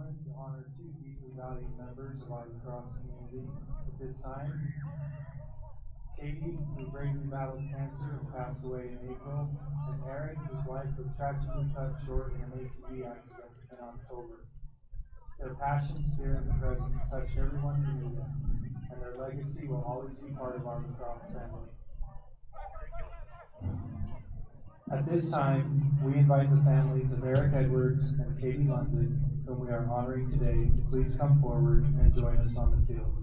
moment to honor two deeply valued members of our lacrosse community. At this time, Katie, who bravely battled cancer and passed away in April, and Eric, whose life was tragically cut short in an ATV accident in October. Their passion, spirit, and presence touched everyone who knew them, and their legacy will always be part of our lacrosse family. At this time, we invite the families of Eric Edwards and Katie London, whom we are honoring today, to please come forward and join us on the field.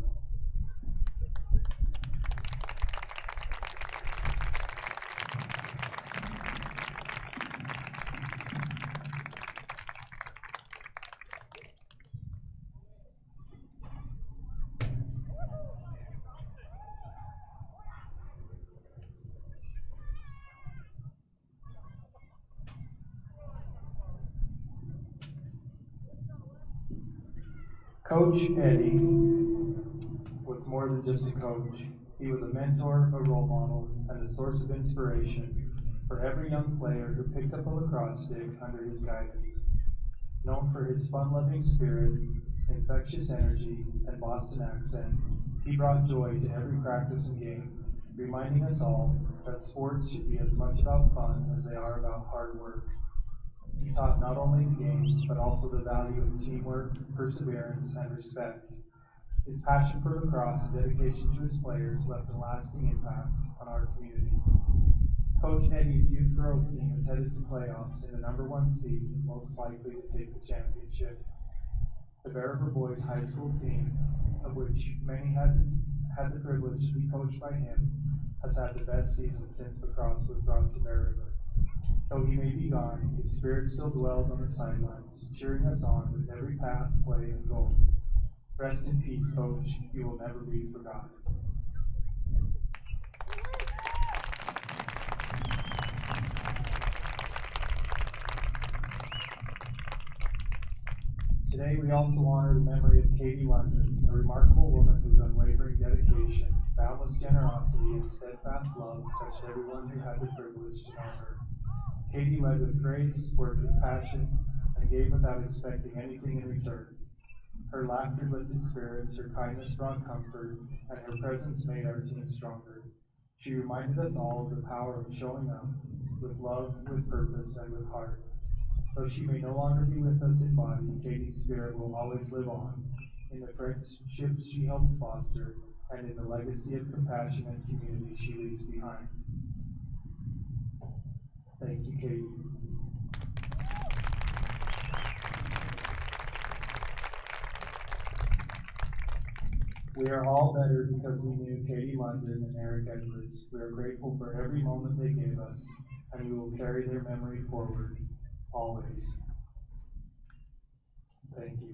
Coach Eddie was more than just a coach. He was a mentor, a role model, and a source of inspiration for every young player who picked up a lacrosse stick under his guidance. Known for his fun-loving spirit, infectious energy, and Boston accent, he brought joy to every practice and game, reminding us all that sports should be as much about fun as they are about hard work. He taught not only the game, but also the value of teamwork, perseverance, and respect. His passion for lacrosse and dedication to his players left a lasting impact on our community. Coach Eddie's youth girls team is headed to playoffs in the #1 seed, most likely to take the championship. The Bear River Boys high school team, of which many had the privilege to be coached by him, has had the best season since lacrosse was brought to Bear River. Though he may be gone, his spirit still dwells on the sidelines, cheering us on with every pass, play, and goal. Rest in peace, Coach. You will never be forgotten. Today we also honor the memory of Katie London, a remarkable woman whose unwavering dedication, boundless generosity, and steadfast love touched everyone who had the privilege to know her. Katie led with grace, worked with passion, and gave without expecting anything in return. Her laughter lifted spirits, her kindness brought comfort, and her presence made our team stronger. She reminded us all of the power of showing up, with love, with purpose, and with heart. Though she may no longer be with us in body, Katie's spirit will always live on, in the friendships she helped foster, and in the legacy of compassion and community she leaves behind. Thank you, Katie. We are all better because we knew Katie London and Eric Edwards. We are grateful for every moment they gave us, and we will carry their memory forward, always. Thank you.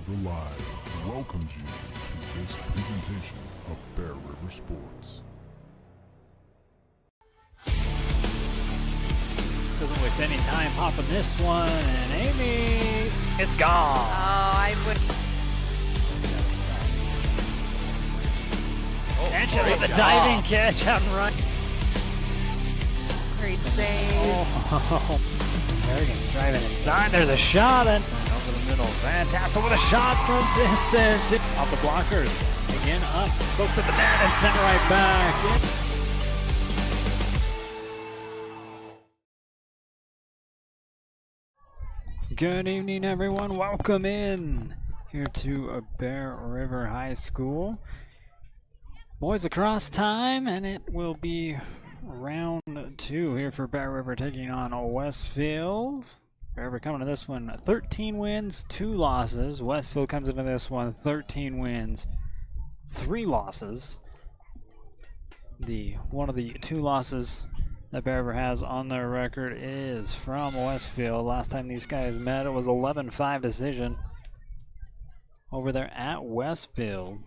River Live welcomes you to this presentation of Bear River Sports. Doesn't waste any time popping this one, and Amy, it's gone. Oh, I would. Sanchez with a diving catch on right. Great save. Oh, Bergen driving inside. There's a shot and over the middle. Van Tassel with a shot from distance. Off the blockers. Again up, close to the net and sent right back. Good evening, everyone. Welcome in here to Bear River High School. Boys lacrosse time, and it will be round 2 here for Bear River taking on Westfield. Bear River coming to this one 13 wins, 2 losses. Westfield comes into this one 13 wins, 3 losses. One of the 2 losses that Bear River has on their record is from Westfield. Last time these guys met, it was 11-5 decision over there at Westfield.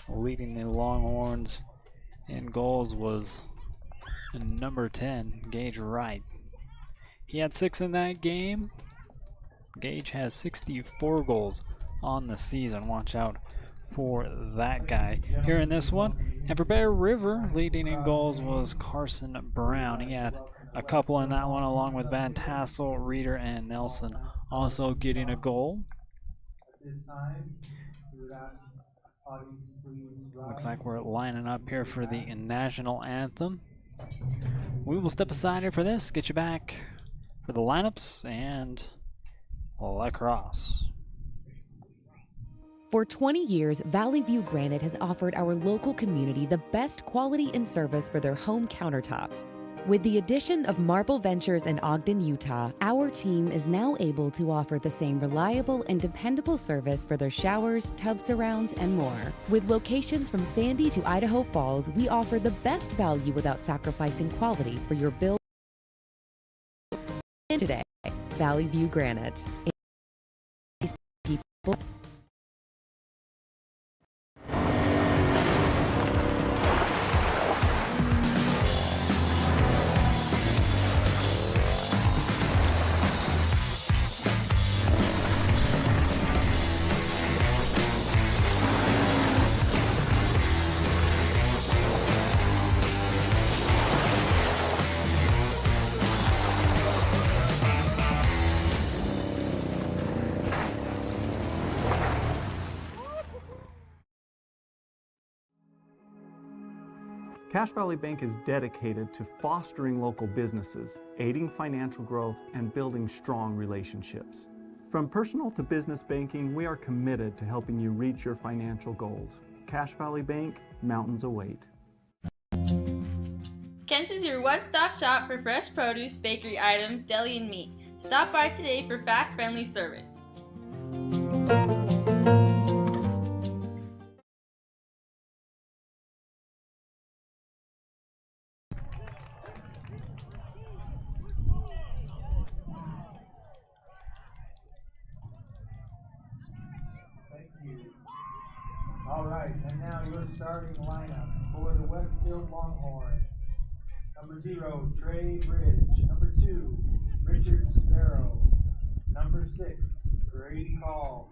Leading the Longhorns in goals was number 10, Gage Wright. He had 6 in that game. Gage has 64 goals on the season. Watch out for that guy here in this one. And for Bear River, leading in goals was Carson Brown. He had a couple in that one, along with Van Tassel, Reeder, and Nelson also getting a goal. Looks like we're lining up here for the national anthem. We will step aside here for this, get you back for the lineups and lacrosse. For 20 years, Valley View Granite has offered our local community the best quality and service for their home countertops. With the addition of Marble Ventures in Ogden, Utah, our team is now able to offer the same reliable and dependable service for their showers, tub surrounds, and more. With locations from Sandy to Idaho Falls, we offer the best value without sacrificing quality for your build. Today, Valley View Granite. People. Cache Valley Bank is dedicated to fostering local businesses, aiding financial growth, and building strong relationships. From personal to business banking, we are committed to helping you reach your financial goals. Cache Valley Bank, mountains await. Kent's is your one-stop shop for fresh produce, bakery items, deli, and meat. Stop by today for fast, friendly service. All right, and now your starting lineup for the Westfield Longhorns. Number 0, Trey Bridge. Number 2, Richard Sparrow. Number 6, Grady Call.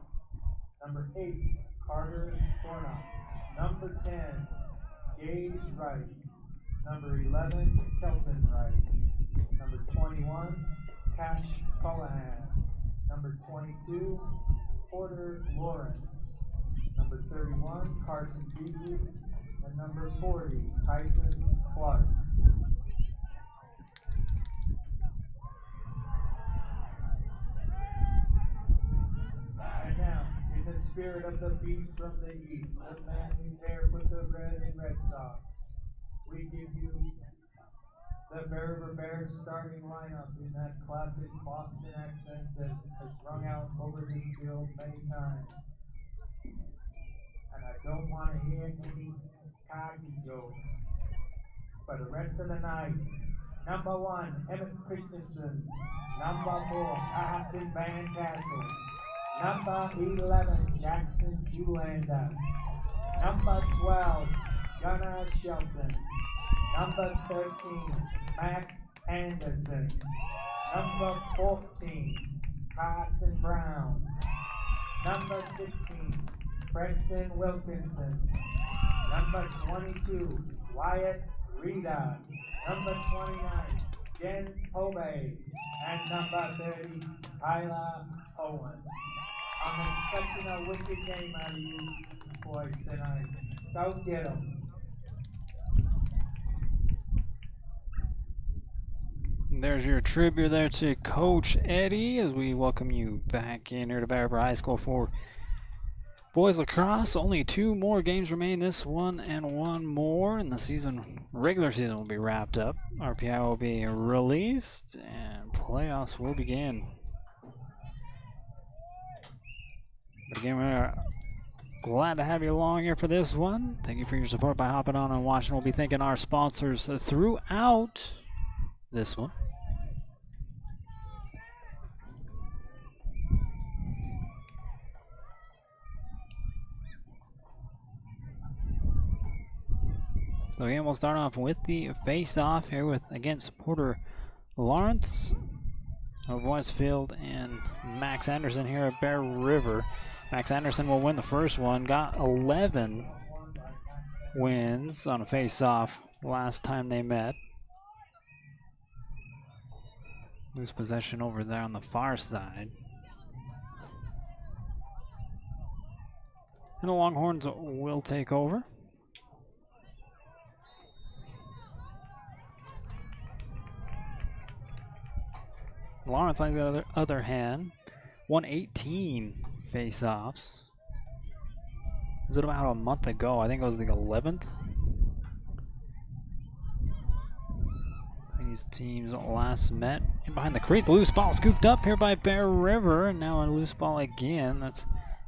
Number 8, Carter Thornop. Number 10, Gage Wright. Number 11, Kelton Wright. Number 21, Cash Callahan. Number 22, Porter Lawrence. Number 31, Carson Beasley, and number 40, Tyson Clark. And now, in the spirit of the beast from the east, the man whose hair put the red in Red Sox, we give you the Bear River Bears starting lineup in that classic Boston accent that has rung out over this field many times. And I don't want to hear any cocky jokes. For the rest of the night, number 1, Emmett Christensen. Number 4, Carson Van Tassel. Number 11, Jackson Julander. Number 12, Gunnar Shelton. Number 13, Max Anderson. Number 14, Carson Brown. Number 16, Preston Wilkinson. Number 22, Wyatt Rita. Number 29, Jens Obey. And number 30, Tyler Owen. I'm expecting a wicked game out of you boys tonight. Go get 'em. There's your tribute there to Coach Eddie as we welcome you back in here to Bear River High School for boys lacrosse. Only 2 more games remain, this one and one more, and the regular season will be wrapped up. RPI will be released and playoffs will begin. But again, we're glad to have you along here for this one. Thank you for your support by hopping on and watching. We'll be thanking our sponsors throughout this one. So again, we'll start off with the face-off here against Porter Lawrence of Westfield and Max Anderson here at Bear River. Max Anderson will win the first one. Got 11 wins on a face-off last time they met. Lose possession over there on the far side. And the Longhorns will take over. Lawrence, on the other hand, won 18 face-offs. Was it about a month ago? I think it was the 11th. These teams last met. And behind the crease, loose ball scooped up here by Bear River. And now a loose ball again. That's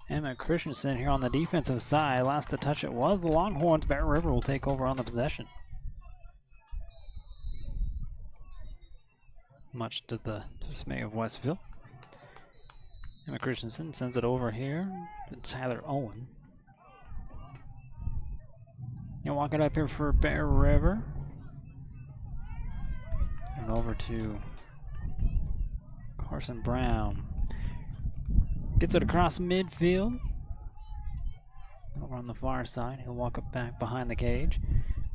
Emmett Christensen here on the defensive side. Last to touch it was the Longhorns. Bear River will take over on the possession. Much to the dismay of Westfield. Emmett Christensen sends it over here to Tyler Owen. You'll walk it up here for Bear River. And over to Carson Brown. Gets it across midfield. Over on the far side. He'll walk it back behind the cage.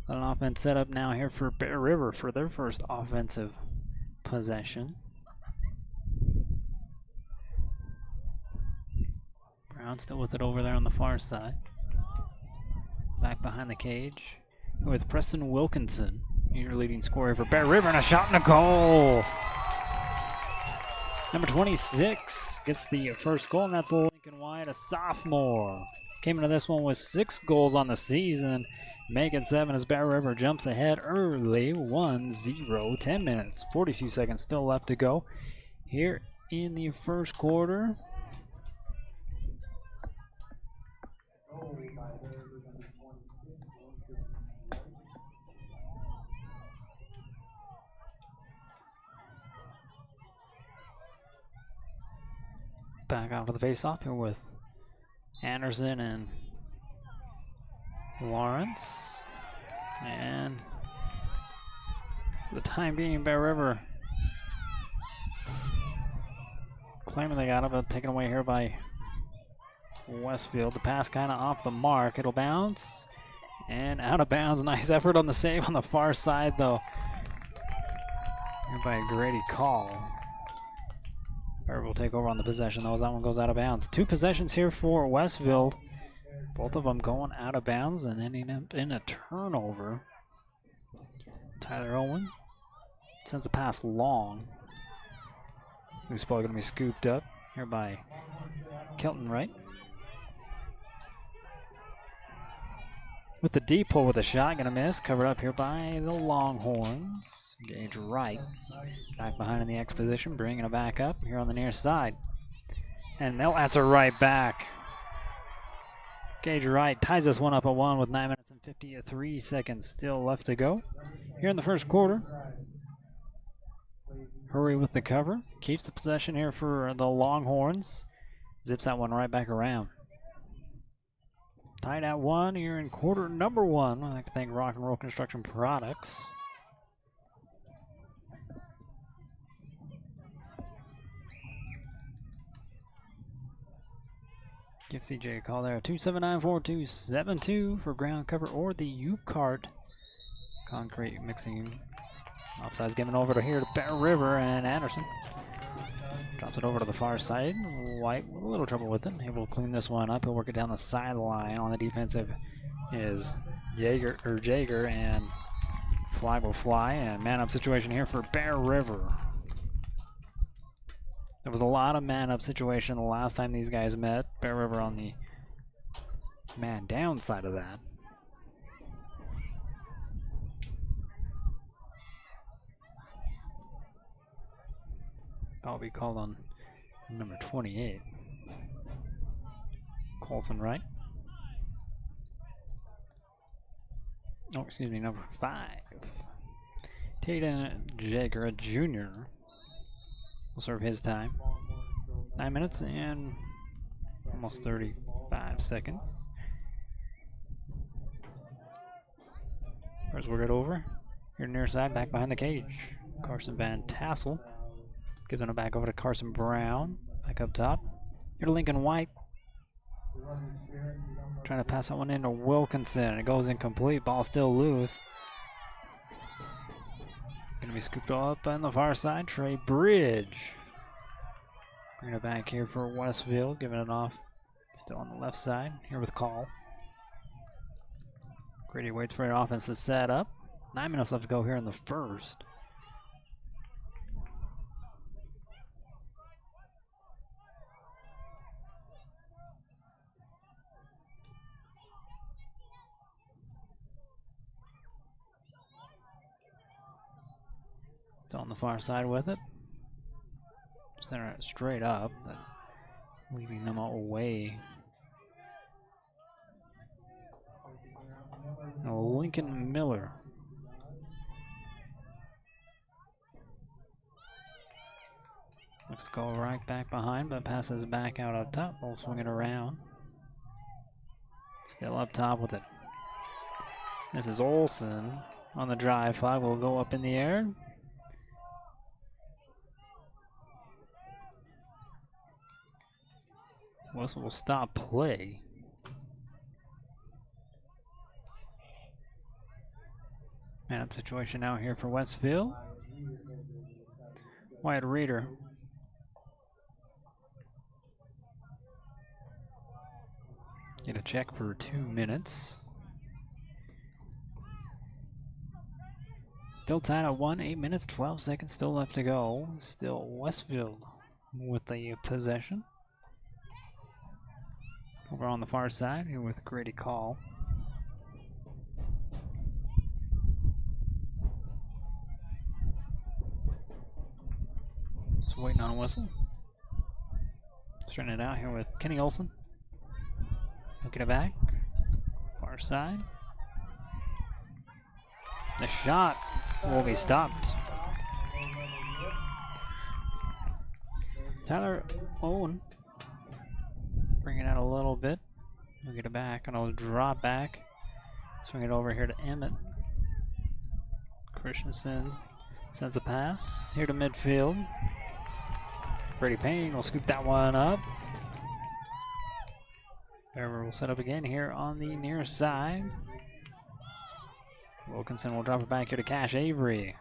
Got an offense set up now here for Bear River for their first offensive possession. Brown still with it over there on the far side. Back behind the cage with Preston Wilkinson, your leading scorer for Bear River, and a shot and a goal. Number 26 gets the first goal, and that's Lincoln White, a sophomore. Came into this one with 6 goals on the season. Make it 7 as Bear River jumps ahead early, 1-0, 10 minutes, 42 seconds still left to go here in the first quarter. Back out of the face-off here with Anderson and Lawrence. And for the time being, Bear River claiming they got it, but taken away here by Westfield. The pass kind of off the mark. It'll bounce and out of bounds. Nice effort on the save on the far side, though. Here by Grady Call. Bear will take over on the possession, though, as that one goes out of bounds. 2 possessions here for Westfield. Both of them going out of bounds and ending up in a turnover. Tyler Owen sends the pass long. Loose ball going to be scooped up here by Kelton Wright. With the deep pull with a shot, going to miss. Covered up here by the Longhorns. Gage Wright back behind in the X position, bringing it back up here on the near side. And they'll answer right back. Gage Wright ties this one up at 1 with 9 minutes and 53 seconds still left to go here in the first quarter. Hurry with the cover. Keeps the possession here for the Longhorns. Zips that one right back around. Tied at 1 here in quarter number 1. I'd like to thank Rock and Roll Construction Products. Give CJ a call there, 279-4272 for ground cover or the U-Cart concrete mixing. Offside's given over to here to Bear River, and Anderson drops it over to the far side. White with a little trouble with it, able to clean this one up. He'll work it down the sideline. On the defensive is Jaeger, and flag will fly, and man-up situation here for Bear River. There was a lot of man-up situation the last time these guys met. Bear River on the man-down side of that. That'll be called on number 28. Colson, right? Oh, excuse me, number 5. Tatum Jaeger, a junior, will serve his time. 9 minutes and almost 35 seconds. First work it over. Here near side, back behind the cage. Carson Van Tassel gives it back over to Carson Brown. Back up top. Here to Lincoln White. Trying to pass that one into Wilkinson. It goes incomplete. Ball still loose. Gonna be scooped up on the far side. Trey Bridge. Bring it back here for Westfield. Giving it off. Still on the left side. Here with Call. Grady waits for an offense to set up. 9 minutes left to go here in the first. Still on the far side with it. Center it straight up, but leaving them away. Now Lincoln Miller. Looks to go right back behind, but passes back out up top. We'll swing it around. Still up top with it. This is Olsen on the drive. Flag will go up in the air. Whistle will stop play. Man-up situation now here for Westfield. Wyatt Reeder. Get a check for 2 minutes. Still tied at 1, 8 minutes, 12 seconds still left to go. Still Westfield with the possession. Over on the far side here with Grady Call. Just waiting on a whistle. Starting it out here with Kenny Olsen. Looking it back. Far side. The shot will be stopped. Tyler Owen. Bring it out a little bit. We'll get it back, and I'll drop back. Swing it over here to Emmett. Christensen sends a pass here to midfield. Brady Payne will scoop that one up. Bear will set up again here on the near side. Wilkinson will drop it back here to Cash Avery.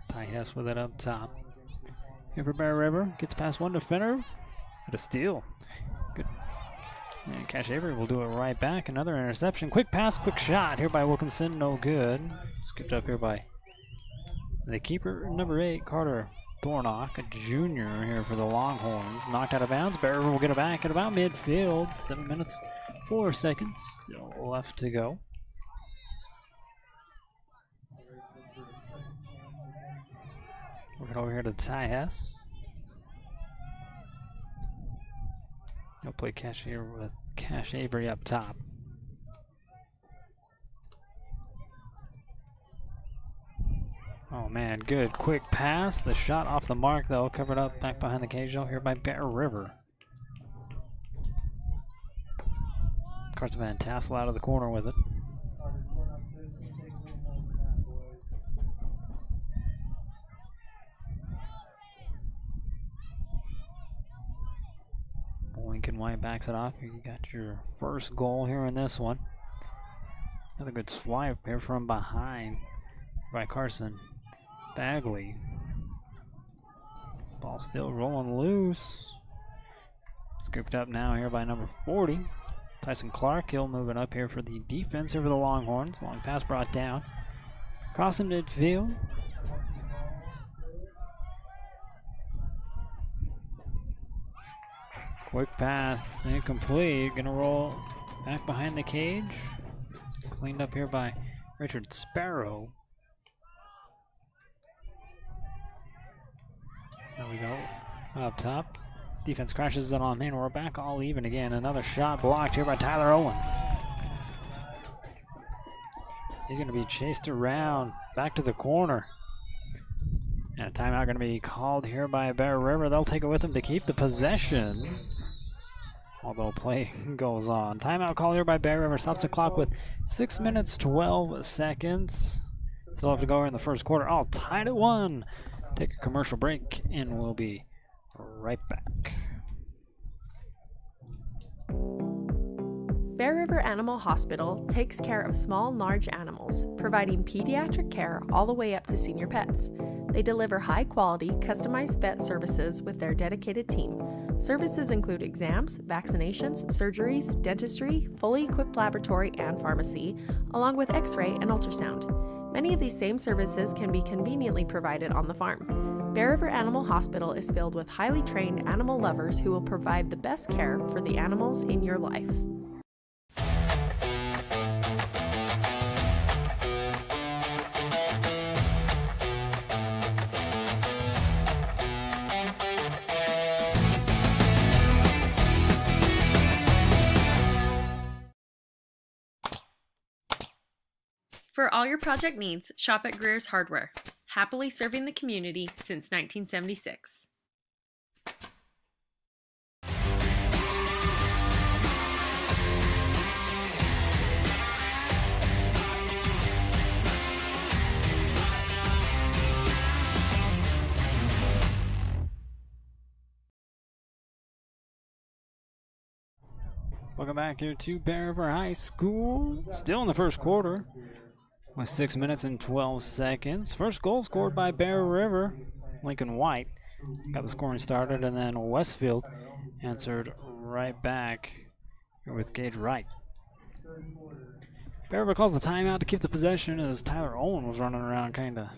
Ty Hess with it up top. Here for Bear River. Gets past one defender. At a steal. Good. And Cash Avery will do it right back. Another interception. Quick pass, quick shot here by Wilkinson. No good. Scooped up here by the keeper, number 8, Carter Thornock, a junior here for the Longhorns. Knocked out of bounds. Bear River will get it back at about midfield. 7 minutes, 4 seconds still left to go. Working over here to Ty Hess. He'll play Cash here with Cash Avery up top. Oh man, good quick pass. The shot off the mark though, covered up back behind the cage though here by Bear River. Carson Van Tassel out of the corner with it. Lincoln White backs it off. You got your first goal here in this one. Another good swipe here from behind by Carson Bagley. Ball still rolling loose. Scooped up now here by number 40. Tyson Clark, he'll move it up here for the defense here for the Longhorns. Long pass brought down. Crossing midfield. Quick pass, incomplete. Gonna roll back behind the cage. Cleaned up here by Richard Sparrow. There we go. Up top. Defense crashes it on in. We're back all even again. Another shot blocked here by Tyler Owen. He's going to be chased around. Back to the corner. And a timeout going to be called here by Bear River. They'll take it with them to keep the possession. Although play goes on. Timeout call here by Bear River. Stops the clock with 6 minutes, 12 seconds. Still have to go in the first quarter. All tied at 1. Take a commercial break and we'll be right back. Bear River Animal Hospital takes care of small and large animals, providing pediatric care all the way up to senior pets. They deliver high-quality, customized vet services with their dedicated team. Services include exams, vaccinations, surgeries, dentistry, fully equipped laboratory and pharmacy, along with x-ray and ultrasound. Many of these same services can be conveniently provided on the farm. Bear River Animal Hospital is filled with highly trained animal lovers who will provide the best care for the animals in your life. For all your project needs, shop at Greer's Hardware. Happily serving the community since 1976. Welcome back here to Bear River High School. Still in the first quarter with 6 minutes and 12 seconds. First goal scored by Bear River. Lincoln White got the scoring started, and then Westfield answered right back here with Gage Wright. Bear River calls the timeout to keep the possession as Tyler Owen was running around kind of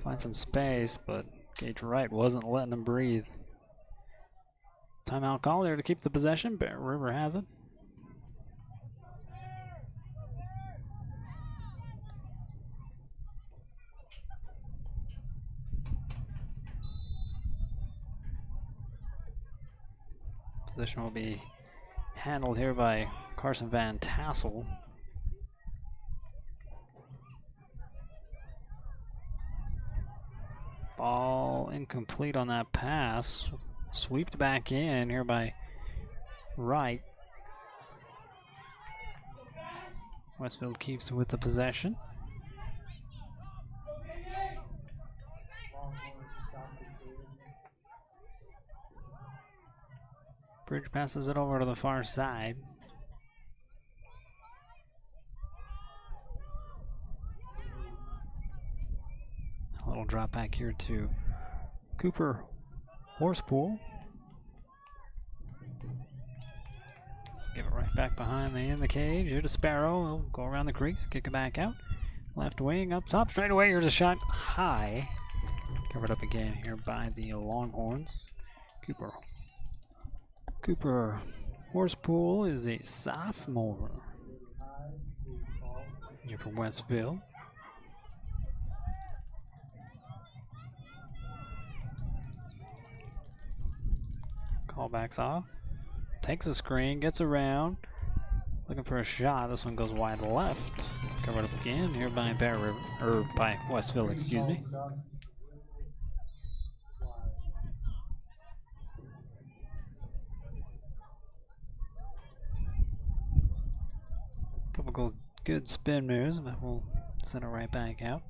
find some space, but Gage Wright wasn't letting him breathe. Timeout call there to keep the possession. Bear River has it. Possession will be handled here by Carson Van Tassel. Ball incomplete on that pass. Sweeped back in here by Wright. Westfield keeps with the possession. Bridge passes it over to the far side. A little drop back here to Cooper Horsepool. Let's give it right back behind in the cage. Here to Sparrow. He'll go around the crease, kick it back out. Left wing up top, straight away. Here's a shot high. Covered up again here by the Longhorns. Cooper Horsepool is a sophomore here from Westville. Callbacks off. Takes a screen, gets around. Looking for a shot. This one goes wide left. Covered up again here by Bear River, or by Westfield, excuse me. Couple good spin moves, but we'll send it right back out.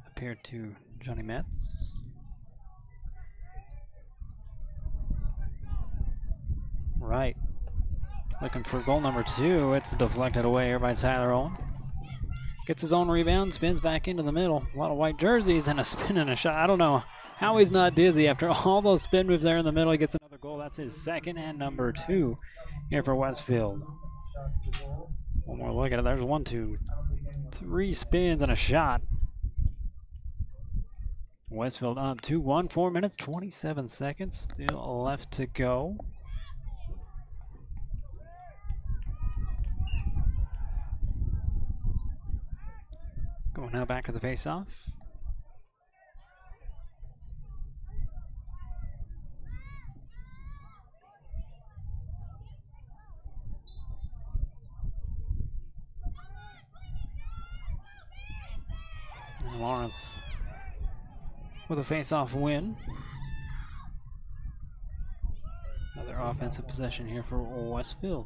Up here to Johnny Metz. Right. Looking for goal number 2. It's deflected away here by Tyler Owen. Gets his own rebound, spins back into the middle. A lot of white jerseys and a spin and a shot. I don't know how he's not dizzy after all those spin moves there in the middle. He gets another goal. That's his second and number 2 here for Westfield. One more look at it. There's 1, 2, 3 spins and a shot. Westfield up 2-1. 4 minutes, 27 seconds still left to go. Going now back to the face-off. And Lawrence with a face-off win. Another offensive possession here for Westfield.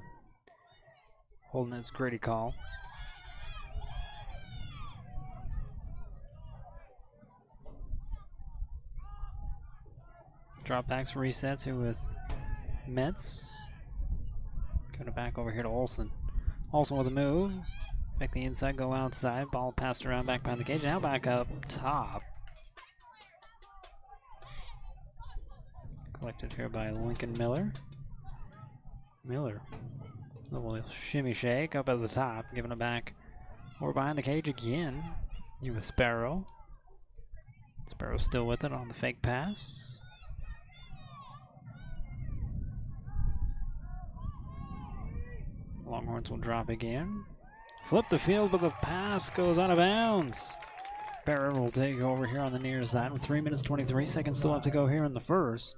Holding its Grady call. Dropbacks, resets here with Metz. Going back over here to Olsen. Olsen with a move. Back the inside, go outside. Ball passed around back behind the cage. Now back up top. Collected here by Lincoln Miller. Miller. Little shimmy shake up at the top. Giving it back over behind the cage again. You with Sparrow. Sparrow still with it on the fake pass. Longhorns will drop again. Flip the field, but the pass goes out of bounds. Bear River will take over here on the near side with 3 minutes, 23 seconds still left to go here in the first.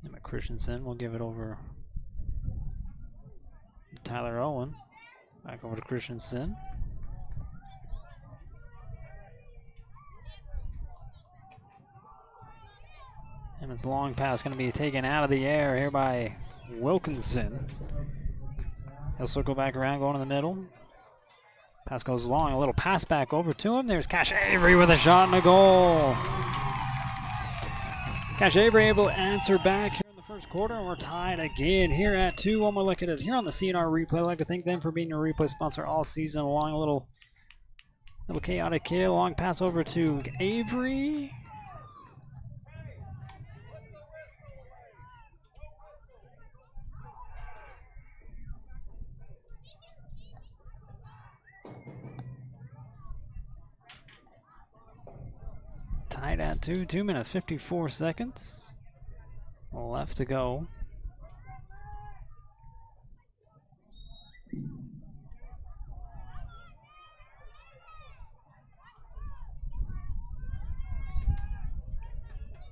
Emma Christensen will give it over to Tyler Owen. Back over to Christensen. And his long pass going to be taken out of the air here by Wilkinson. He'll circle back around, going in the middle. Pass goes long, a little pass back over to him. There's Cash Avery with a shot and a goal. Cash Avery able to answer back here in the first quarter, and we're tied again here at 2. One more look at it here on the CNR replay. I'd like to thank them for being a replay sponsor all season long. A little chaotic kill, long pass over to Avery. Tied at 2. 2 minutes, 54 seconds left to go.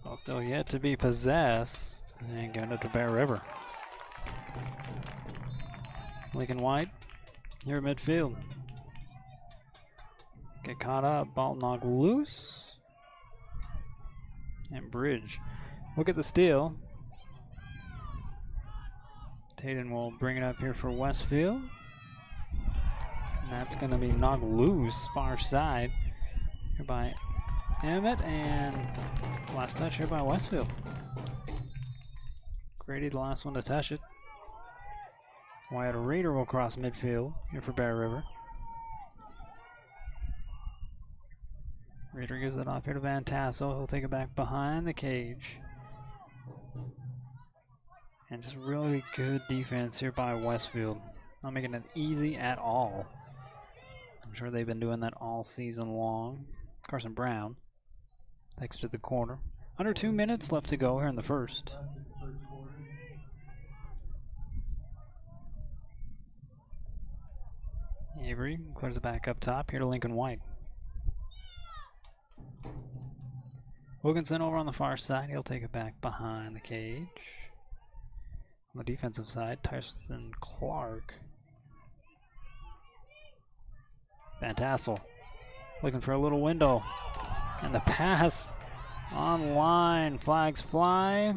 Ball still yet to be possessed. And going up to Bear River. Lincoln White here at midfield. Get caught up, ball knocked loose. And Bridge will get the steal. Tatum will bring it up here for Westfield. And that's going to be knocked loose, far side. Here by Emmett, and last touch here by Westfield. Grady, the last one to touch it. Wyatt Reeder will cross midfield here for Bear River. Reeder gives it off here to Van Tassel. He'll take it back behind the cage. And just really good defense here by Westfield. Not making it easy at all. I'm sure they've been doing that all season long. Carson Brown takes it to the corner. Under 2 minutes left to go here in the first. Avery clears it back up top here to Lincoln White. Wilkinson over on the far side. He'll take it back behind the cage. On the defensive side, Tyson Clark. Van Tassel looking for a little window. And the pass online. Flags fly.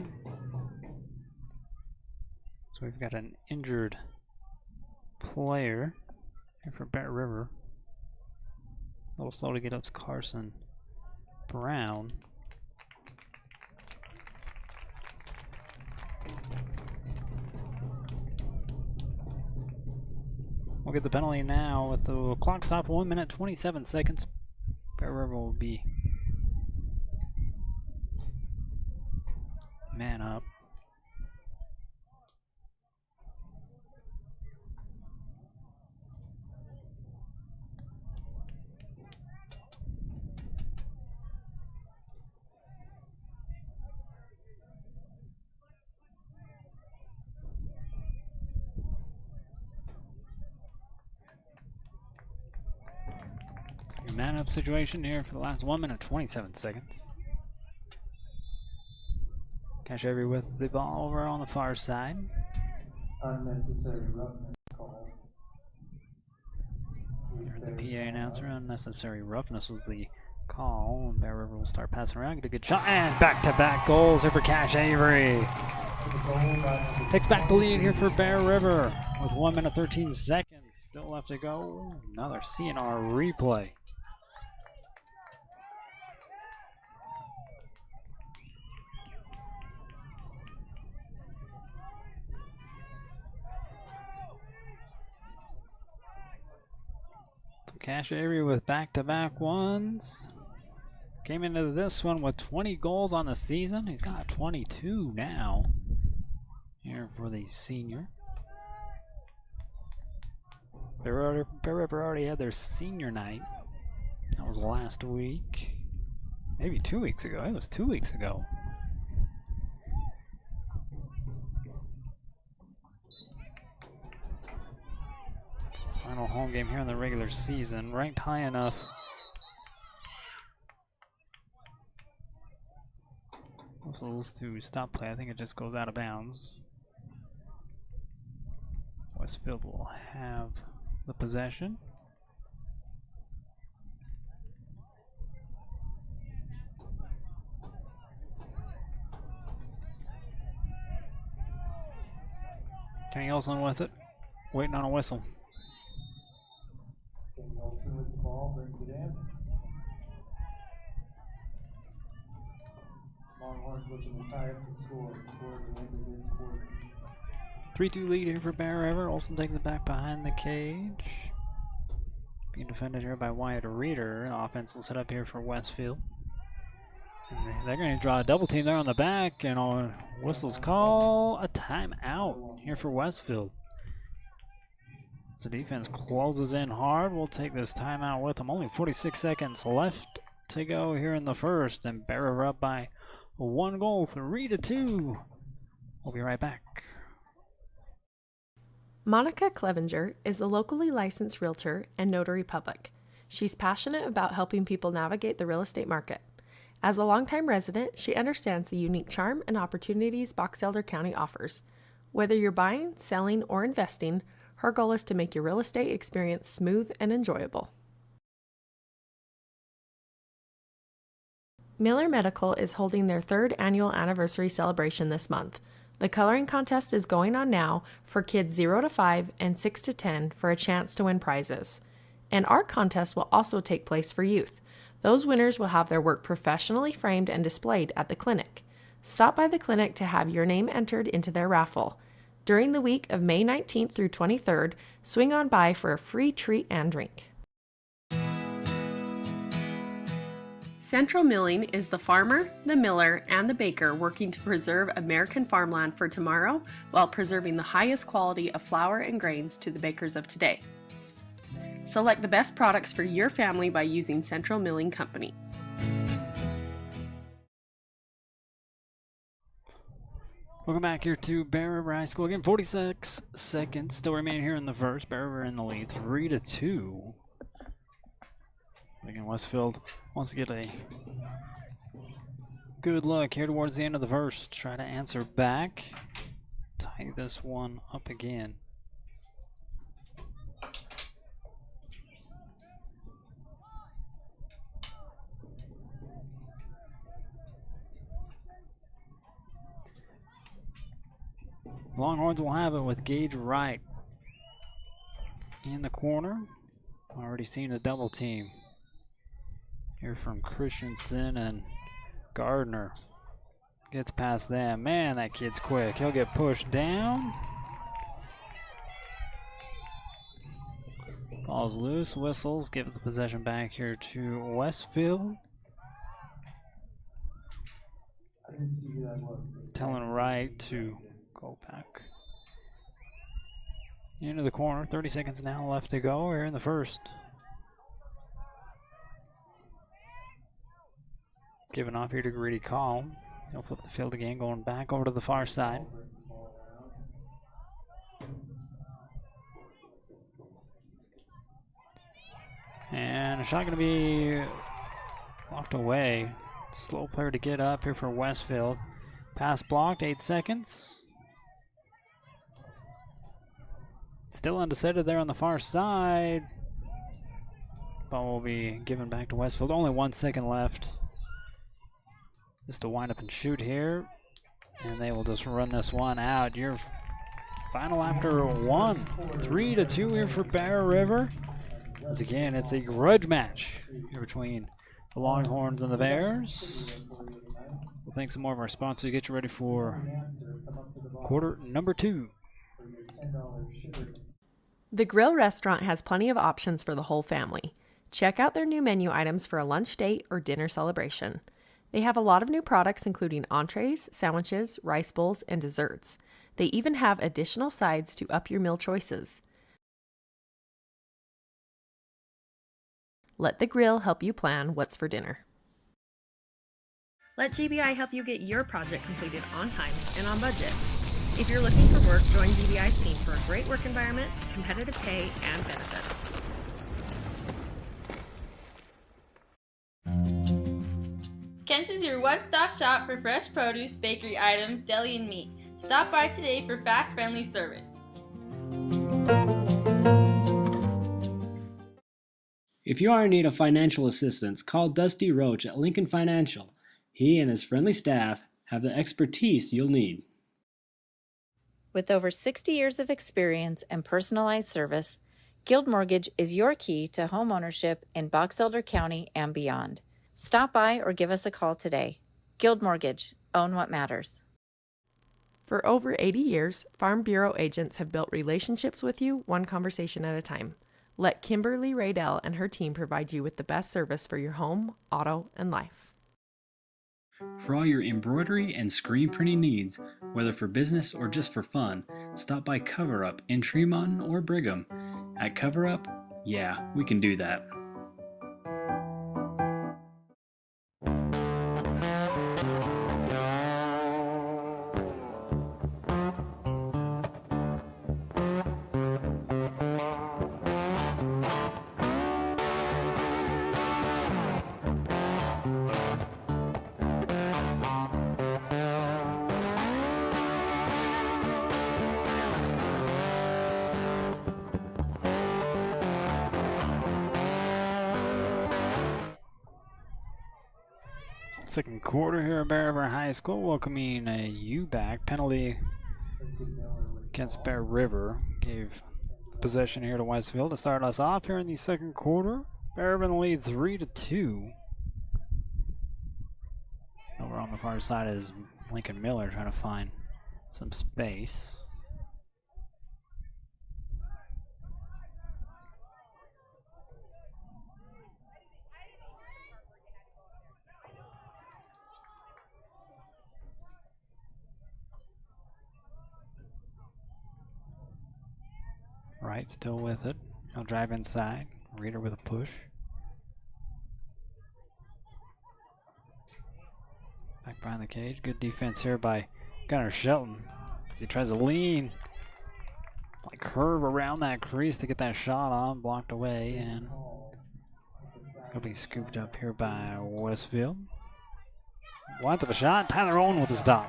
So we've got an injured player here for Bear River. A little slow to get up to Carson Brown. We'll get the penalty now with the clock stop, 1 minute 27 seconds. Bear River will be man up. Man up situation here for the last 1 minute 27 seconds. Cash Avery with the ball over on the far side. Unnecessary roughness call. Here's the PA announcer. Unnecessary roughness was the call. And Bear River will start passing around. Get a good shot. And back-to-back goals here for Cash Avery. Takes back the lead here for Bear River with 1 minute 13 seconds. Still left to go. Another CNR replay. Cash Avery with back-to-back ones. Came into this one with 20 goals on the season. He's got 22 now here for the senior. Bear River already had their senior night. That was last week. Maybe 2 weeks ago. It was 2 weeks ago. Final home game here in the regular season, ranked high enough. Whistles to stop play. I think it just goes out of bounds. Westfield will have the possession. Kenny Olsen with it, waiting on a whistle. Olsen with the ball, brings it in. Longhorns looking to tie up the score toward the end of this quarter. 3-2 lead here for Bear River. Olsen takes it back behind the cage. Being defended here by Wyatt Reeder. Offense will set up here for Westfield. And they're going to draw a double team there on the back, and on whistles call a timeout here for Westfield. So defense closes in hard. We'll take this timeout with them. Only 46 seconds left to go here in the first, and Bear River up by 1 goal, 3-2. We'll be right back. Monica Clevenger is the locally licensed realtor and notary public. She's passionate about helping people navigate the real estate market. As a longtime resident, she understands the unique charm and opportunities Box Elder County offers. Whether you're buying, selling, or investing, her goal is to make your real estate experience smooth and enjoyable. Miller Medical is holding their 3rd annual anniversary celebration this month. The coloring contest is going on now for kids 0 to 5 and 6 to 10 for a chance to win prizes. An art contest will also take place for youth. Those winners will have their work professionally framed and displayed at the clinic. Stop by the clinic to have your name entered into their raffle. During the week of May 19th through 23rd, swing on by for a free treat and drink. Central Milling is the farmer, the miller, and the baker working to preserve American farmland for tomorrow while preserving the highest quality of flour and grains to the bakers of today. Select the best products for your family by using Central Milling Company. Welcome back here to Bear River High School. Again, 46 seconds still remain here in the first. Bear River in the lead, 3-2. Again, Westfield wants to get a good luck here towards the end of the first. Try to answer back. Tie this one up again. Longhorns will have it with Gage Wright in the corner. Already seen a double team here from Christensen and Gardner. Gets past them. Man, that kid's quick. He'll get pushed down. Ball's loose. Whistles. Give the possession back here to Westfield. I didn't see who that was. Telling Wright to go back into the corner. 30 seconds now left to go here in the first. Giving off here to Greedy Call. He'll flip the field again, going back over to the far side. And a shot going to be blocked away. Slow player to get up here for Westfield. Pass blocked, 8 seconds. Still undecided there on the far side. Ball will be given back to Westfield. Only 1 second left. Just to wind up and shoot here. And they will just run this one out. Your final after one. 3-2 here for Bear River. Once again, it's a grudge match here between the Longhorns and the Bears. We'll thank some more of our sponsors. Get you ready for quarter number 2. The Grill restaurant has plenty of options for the whole family. Check out their new menu items for a lunch date or dinner celebration. They have a lot of new products including entrees, sandwiches, rice bowls, and desserts. They even have additional sides to up your meal choices. Let the Grill help you plan what's for dinner. Let GBI help you get your project completed on time and on budget. If you're looking for work, join GBI's team for a great work environment, competitive pay, and benefits. Kent's is your one-stop shop for fresh produce, bakery items, deli, and meat. Stop by today for fast, friendly service. If you are in need of financial assistance, call Dusty Roach at Lincoln Financial. He and his friendly staff have the expertise you'll need. With over 60 years of experience and personalized service, Guild Mortgage is your key to home ownership in Box Elder County and beyond. Stop by or give us a call today. Guild Mortgage. Own what matters. For over 80 years, Farm Bureau agents have built relationships with you one conversation at a time. Let Kimberly Raydell and her team provide you with the best service for your home, auto, and life. For all your embroidery and screen printing needs, whether for business or just for fun, stop by Cover Up in Tremont or Brigham. At Cover Up, yeah, we can do that. Second quarter here at Bear River High School, welcoming a U-back penalty against Bear River. Gave the possession here to Westfield to start us off here in the second quarter. Bear River in the lead 3-2. Over on the far side is Lincoln Miller trying to find some space. Wright still with it. He'll drive inside. Reader with a push. Back behind the cage. Good defense here by Gunnar Shelton. As he tries to lean, like curve around that crease to get that shot on. Blocked away, and he'll be scooped up here by Westfield. Wants up a shot. Tyler Owen with the stop.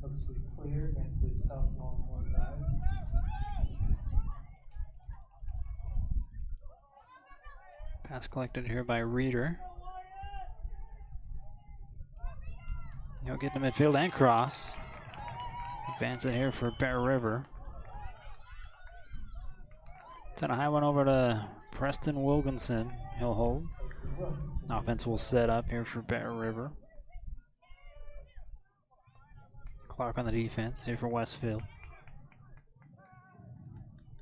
Looks to be clear against this tough Longhorn guy. Pass collected here by Reeder. He'll get to midfield and cross. Advance it here for Bear River. Send a high one over to Preston Wilkinson. He'll hold. Offense will set up here for Bear River. Clark on the defense here for Westfield.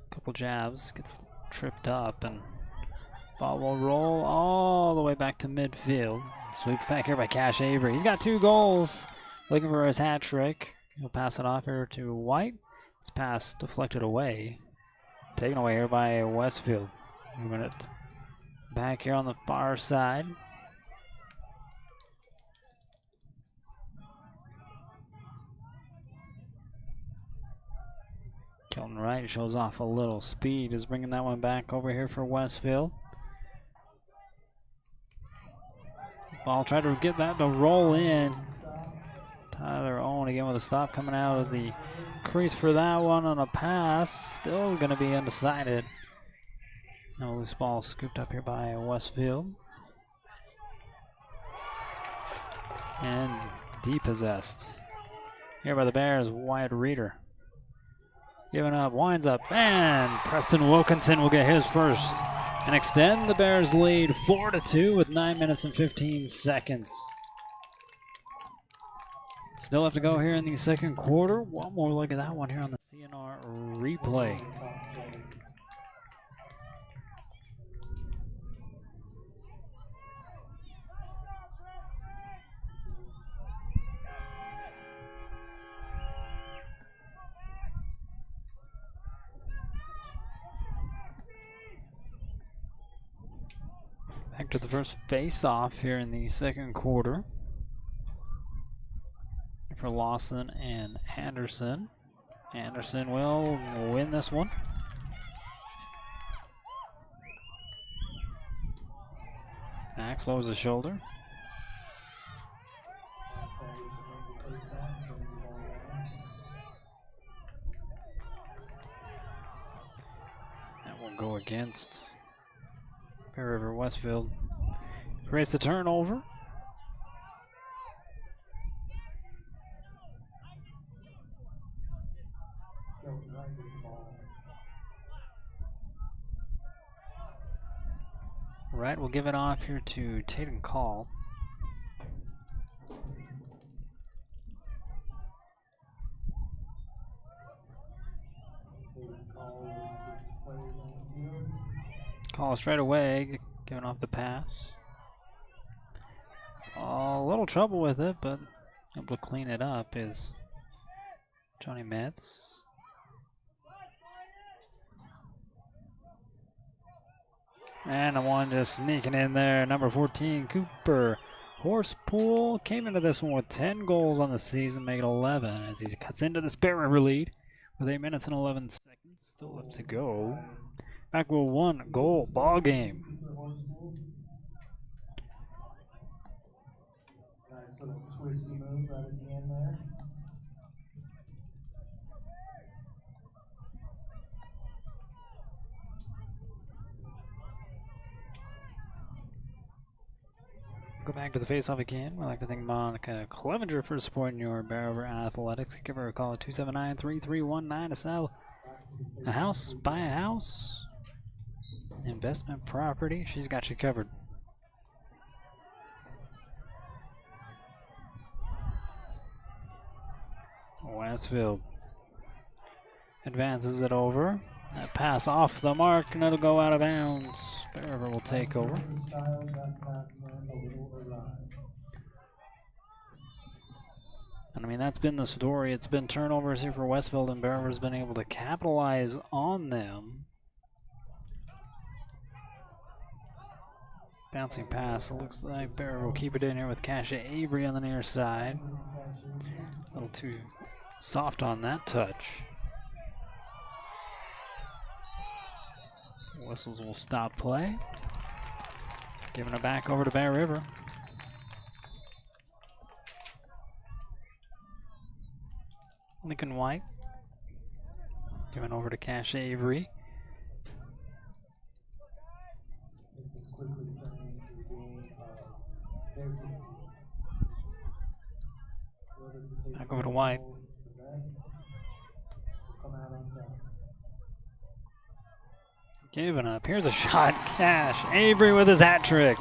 Couple jabs, gets tripped up, and ball will roll all the way back to midfield. Sweep back here by Cash Avery. He's got 2 goals. Looking for his hat trick. He'll pass it off here to White. His pass deflected away. Taken away here by Westfield. Moving it back here on the far side. Kelton Wright shows off a little speed. Is bringing that one back over here for Westfield. Ball tried to get that to roll in. Tyler Owen again with a stop coming out of the crease for that one on a pass. Still going to be undecided. No loose ball scooped up here by Westfield. And depossessed. Here by the Bears, Wyatt Reeder. Giving up, winds up, and Preston Wilkinson will get his first and extend the Bears' lead 4-2 with 9 minutes and 15 seconds. Still have to go here in the second quarter. One more look at that one here on the CNR replay. Back to the first face-off here in the second quarter for Lawson and Anderson. Anderson will win this one. Max lowers the shoulder. That will go against Bear River. Westfield creates the turnover. Right, we'll give it off here to Tatum Call. Call straight away, giving off the pass. A little trouble with it, but able to clean it up is Johnny Metz. And the one just sneaking in there, number 14, Cooper Horsepool came into this one with 10 goals on the season, making 11 as he cuts into this Bear River lead with 8 minutes and 11 seconds. Still left to go. Back with 1 goal ball game. Nice little twisty move right at the end there. Go back to the face-off again. We'd like to thank Monica Clevenger for supporting your Bear River Athletics. Give her a call at 279-3319 to sell a house, buy a house, investment property. She's got you covered. Westfield advances it over. That pass off the mark, and it'll go out of bounds. Bear River will take over. And I mean, that's been the story. It's been turnovers here for Westfield, and Bear River's been able to capitalize on them. Bouncing pass. It looks like Bear River will keep it in here with Kasha Avery on the near side. A little too soft on that touch. Whistles will stop play. Giving it back over to Bear River. Lincoln White. Giving over to Cash Avery. Back over to White. Giving up. Here's a shot. Cash Avery with his hat trick.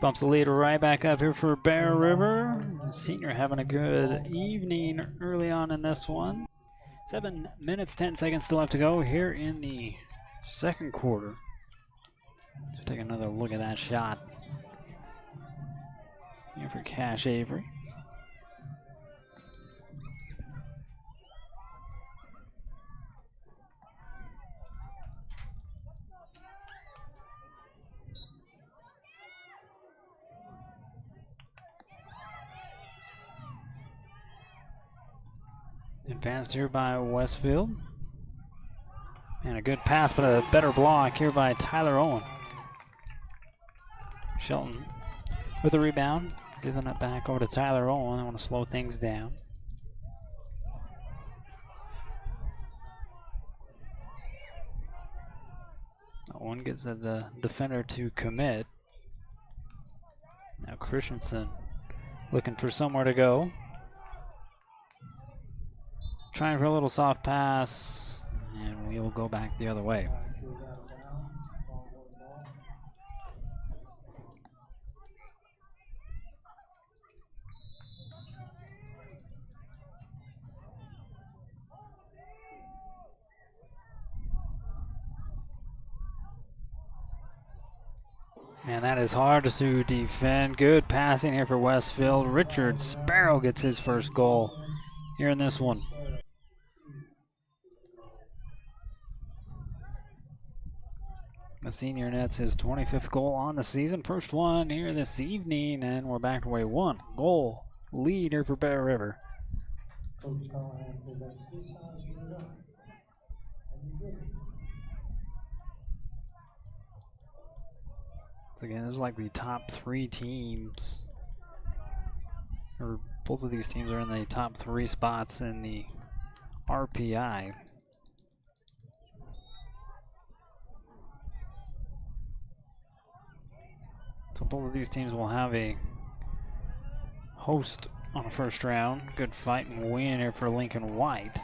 Bumps the lead right back up here for Bear River. Senior having a good evening early on in this one. 7 minutes, 10 seconds still left to go here in the second quarter. Let's take another look at that shot. Here for Cash Avery. Advanced here by Westfield. And a good pass, but a better block here by Tyler Owen. Shelton with a rebound, giving it back over to Tyler Owen. I want to slow things down. Owen gets the defender to commit. Now Christensen looking for somewhere to go. Trying for a little soft pass, and we will go back the other way. Man, that is hard to defend. Good passing here for Westfield. Richard Sparrow gets his first goal here in this one. The senior nets his 25th goal on the season. First one here this evening, and we're back to a 1-goal lead here for Bear River. So again, this is like the top 3 teams, or both of these teams are in the top 3 spots in the RPI. So both of these teams will have a host on the first round. Good fight and win here for Lincoln White.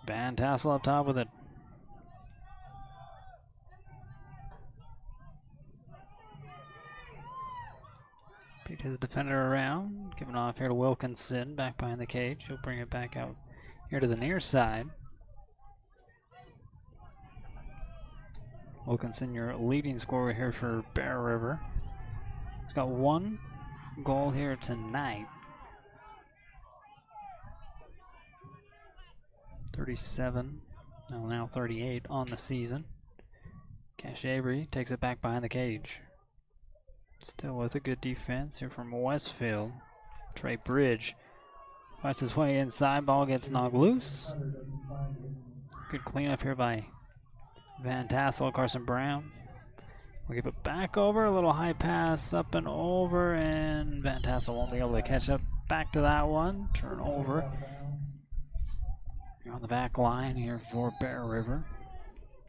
Van Tassel up top with it. Beat his defender around, giving off here to Wilkinson, back behind the cage. He'll bring it back out here to the near side. Wilkinson, your leading scorer here for Bear River. He's got 1 goal here tonight. 37, well, now 38 on the season. Cash Avery takes it back behind the cage. Still with a good defense here from Westfield. Trey Bridge fights his way inside. Ball gets knocked loose. Good cleanup here by Van Tassel. Carson Brown will give it back over. A little high pass up and over, and Van Tassel won't be able to catch up back to that one. Turnover. You're on the back line here for Bear River.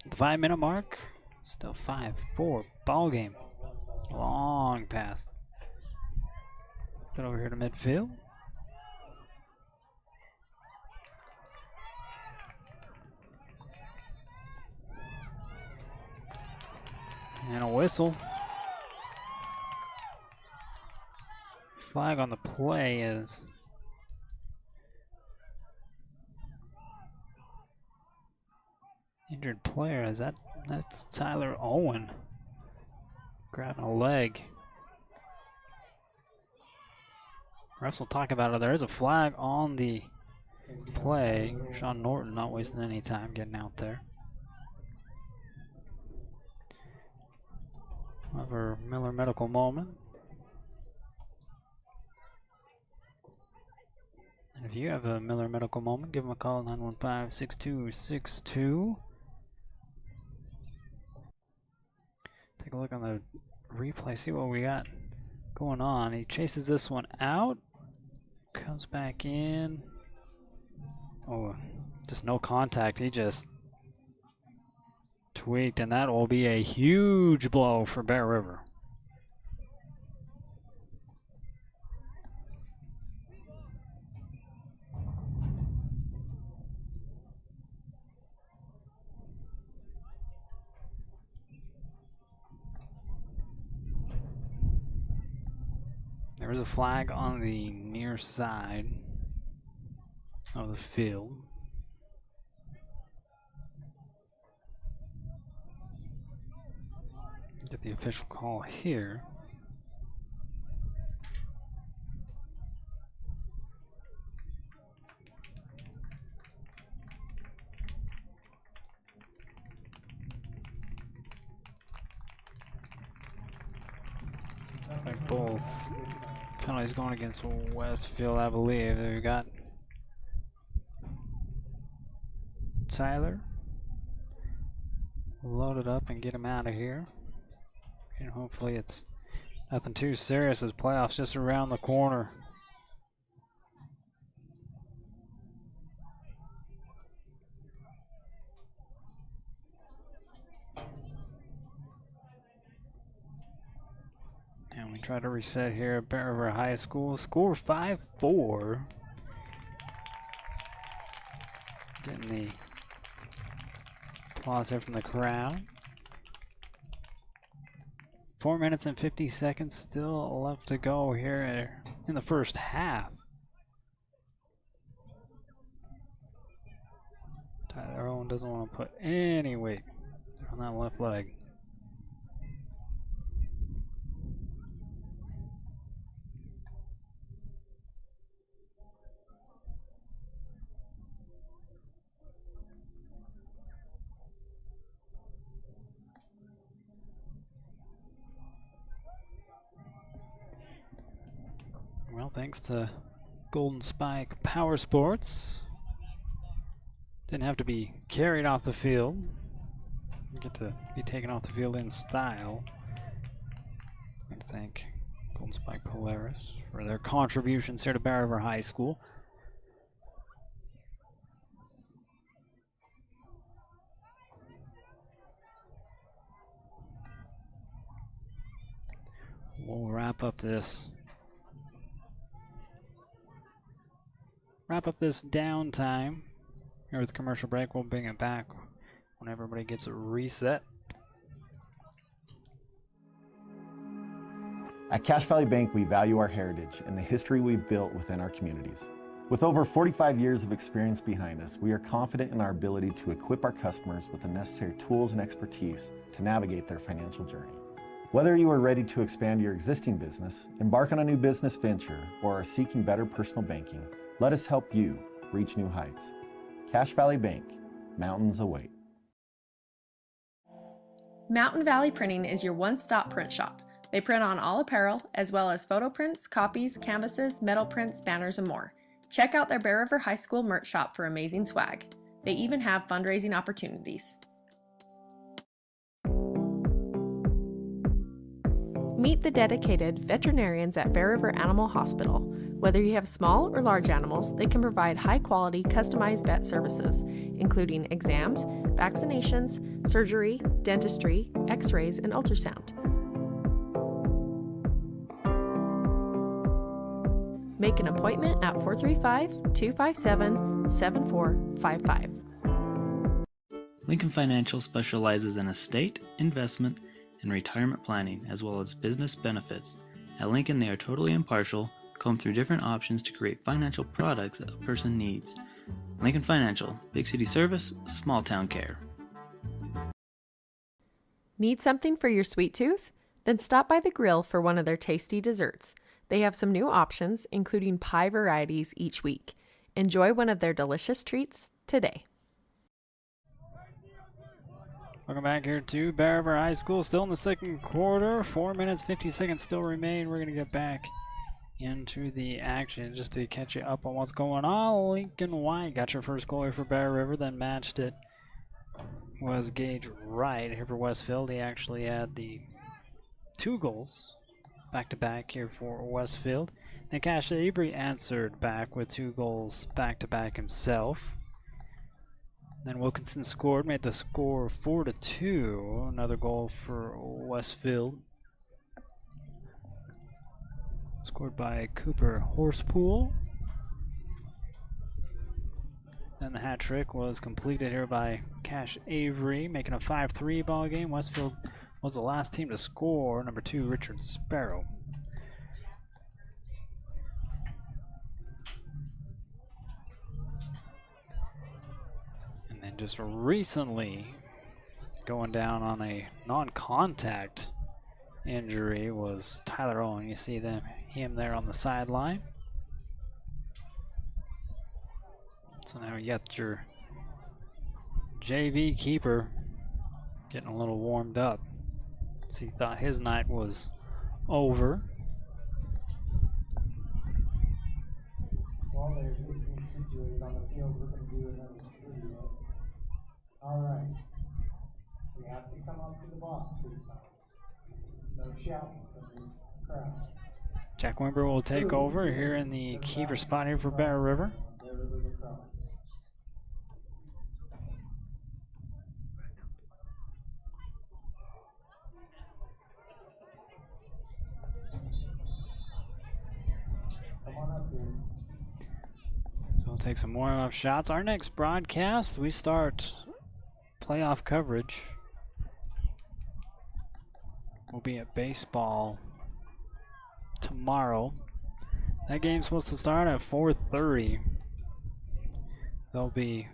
At the 5-minute mark, still 5-4 ball game. Long pass. Get over here to midfield. And a whistle. Flag on the play is injured player. That's Tyler Owen. Grabbing a leg. Refs will talk about it. There is a flag on the play. Sean Norton not wasting any time getting out there. However, Miller medical moment. And if you have a Miller Medical moment, give them a call at 915-6262. Take a look on the replay, see what we got going on. He chases this one out, comes back in. Oh, just no contact. He just tweaked, and that will be a huge blow for Bear River. There is a flag on the near side of the field. Get the official call here. Like both penalties going against Westfield, I believe. We've got Tyler loaded up and get him out of here. And hopefully it's nothing too serious as playoffs just around the corner. And we try to reset here at Bear River High School. Score 5-4. Getting the applause here from the crowd. 4 minutes and 50 seconds still left to go here in the first half. Tyler Owen doesn't want to put any weight on that left leg. Well, thanks to Golden Spike Power Sports, didn't have to be carried off the field. You get to be taken off the field in style. I'd like to thank Golden Spike Polaris for their contributions here to Bear River High School. We'll wrap up this downtime here with commercial break. We'll bring it back when everybody gets reset. At Cache Valley Bank, we value our heritage and the history we've built within our communities. With over 45 years of experience behind us, we are confident in our ability to equip our customers with the necessary tools and expertise to navigate their financial journey. Whether you are ready to expand your existing business, embark on a new business venture, or are seeking better personal banking, let us help you reach new heights. Cache Valley Bank, mountains await. Mountain Valley Printing is your one-stop print shop. They print on all apparel, as well as photo prints, copies, canvases, metal prints, banners, and more. Check out their Bear River High School merch shop for amazing swag. They even have fundraising opportunities. Meet the dedicated veterinarians at Bear River Animal Hospital. Whether you have small or large animals, they can provide high-quality, customized vet services, including exams, vaccinations, surgery, dentistry, x-rays, and ultrasound. Make an appointment at 435-257-7455. Lincoln Financial specializes in estate, investment, and retirement planning, as well as business benefits. At Lincoln, they are totally impartial, comb through different options to create financial products a person needs. Lincoln Financial, big city service, small town care. Need something for your sweet tooth? Then stop by the grill for one of their tasty desserts. They have some new options, including pie varieties each week. Enjoy one of their delicious treats today. Welcome back here to Bear River High School. Still in the second quarter. 4 minutes, 50 seconds still remain. We're going to get back into the action just to catch you up on what's going on. Lincoln White got your first goal here for Bear River, then matched it was Gage Wright here for Westfield. He actually had the 2 goals back-to-back here for Westfield. And Cash Avery answered back with 2 goals back-to-back himself. Then Wilkinson scored, made the score 4-2. Another goal for Westfield. Scored by Cooper Horsepool. And the hat trick was completed here by Cash Avery, making a 5-3 ball game. Westfield was the last team to score. Number 2, Richard Sparrow. And then just recently going down on a non-contact injury was Tyler Owen. You see him there on the sideline. So now you got your JV keeper getting a little warmed up. So he thought his night was over. While they're getting situated on the field, we're going to do another video. All right. We have to come up to the box this time. No shouting from the crowd. Jack Wimber will take over here in the keeper spot here for Bear River. Bear River lacrosse. Come on up here. So we'll take some warm-up shots. Our next broadcast, we start playoff coverage. We'll be at baseball tomorrow. That game's supposed to start at 4:30. They'll be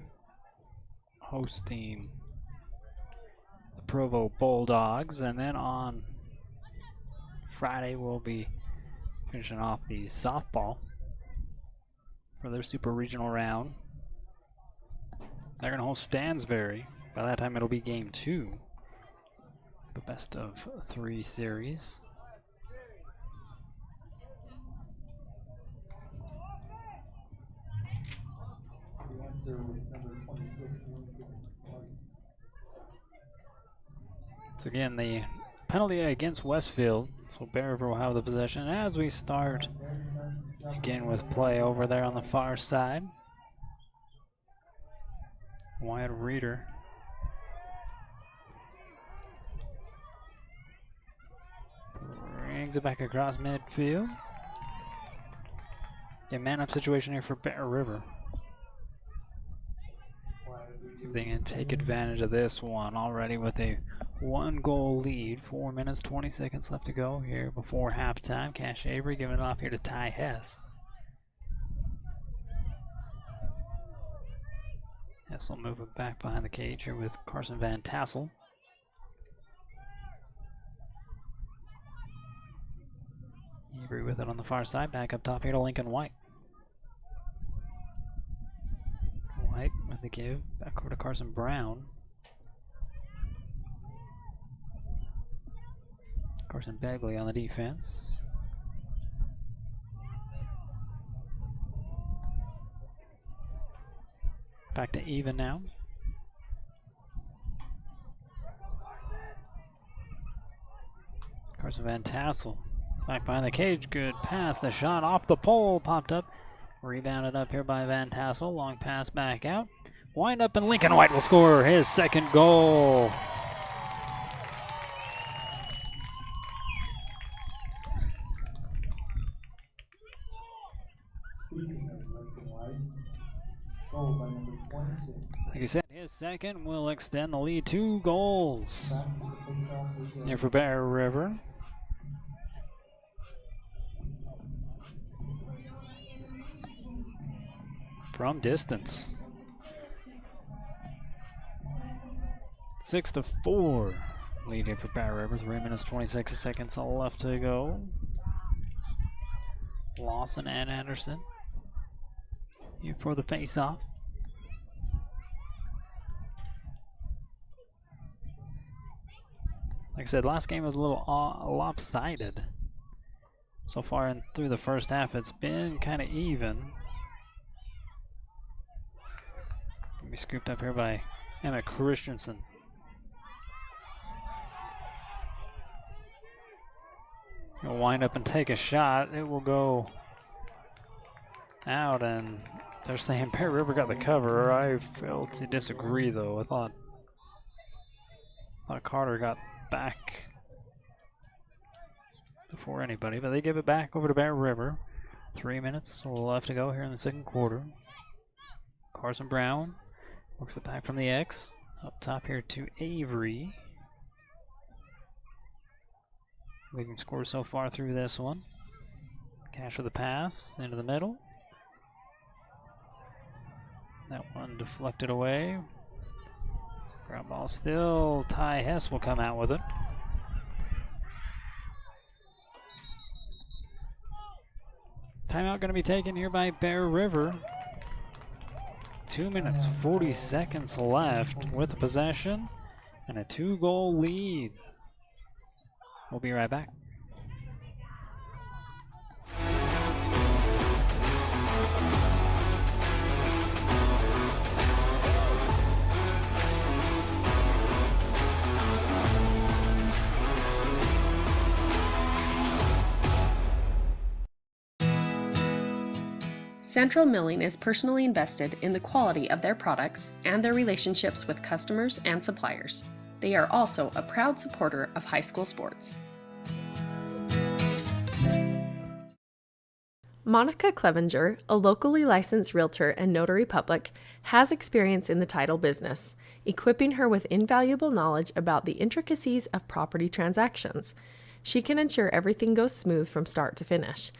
hosting the Provo Bulldogs, and then on Friday we'll be finishing off the softball for their super regional round. They're going to host Stansbury. By that time it'll be game 2. The best of 3 series. The answer was number 26. So again, the penalty against Westfield. So Bear River will have the possession as we start again with play over there on the far side. Wyatt Reeder. Brings it back across midfield. A man-up situation here for Bear River. See if they can take advantage of this one already with a 1-goal lead. 4 minutes, 20 seconds left to go here before halftime. Cash Avery giving it off here to Ty Hess. Hess will move it back behind the cage here with Carson Van Tassel. Avery with it on the far side. Back up top here to Lincoln White. White with the give. Back over to Carson Brown. Carson Bagley on the defense. Back to even now. Carson Van Tassel back behind the cage. Good pass. The shot off the pole popped up. Rebounded up here by Van Tassel. Long pass back out. Wind up and Lincoln White will score his 2nd goal. Speaking of Lincoln White, goal by number 26. Like I said, his 2nd will extend the lead 2 goals. Back to the face-off again. Here for Bear River. From distance. 6-4. Leading for Bear River. 3 minutes, 26 seconds left to go. Lawson and Anderson here for the face-off. Like I said, last game was a little lopsided. So far in through the first half, it's been kind of even. Gonna be scooped up here by Emmett Christensen. He'll wind up and take a shot. It will go out, and they're saying Bear River got the cover. I fail to disagree, though. I thought Carter got back before anybody, but they give it back over to Bear River. 3 minutes left to go here in the second quarter. Carson Brown works it back from the X. Up top here to Avery. Leading score so far through this one. Cash with the pass into the middle. That one deflected away. Ground ball still. Ty Hess will come out with it. Timeout going to be taken here by Bear River. 2 minutes, 40 seconds left with the possession and a 2-goal lead. We'll be right back. Central Milling is personally invested in the quality of their products and their relationships with customers and suppliers. They are also a proud supporter of high school sports. Monica Clevenger, a locally licensed realtor and notary public, has experience in the title business, equipping her with invaluable knowledge about the intricacies of property transactions. She can ensure everything goes smooth from start to finish.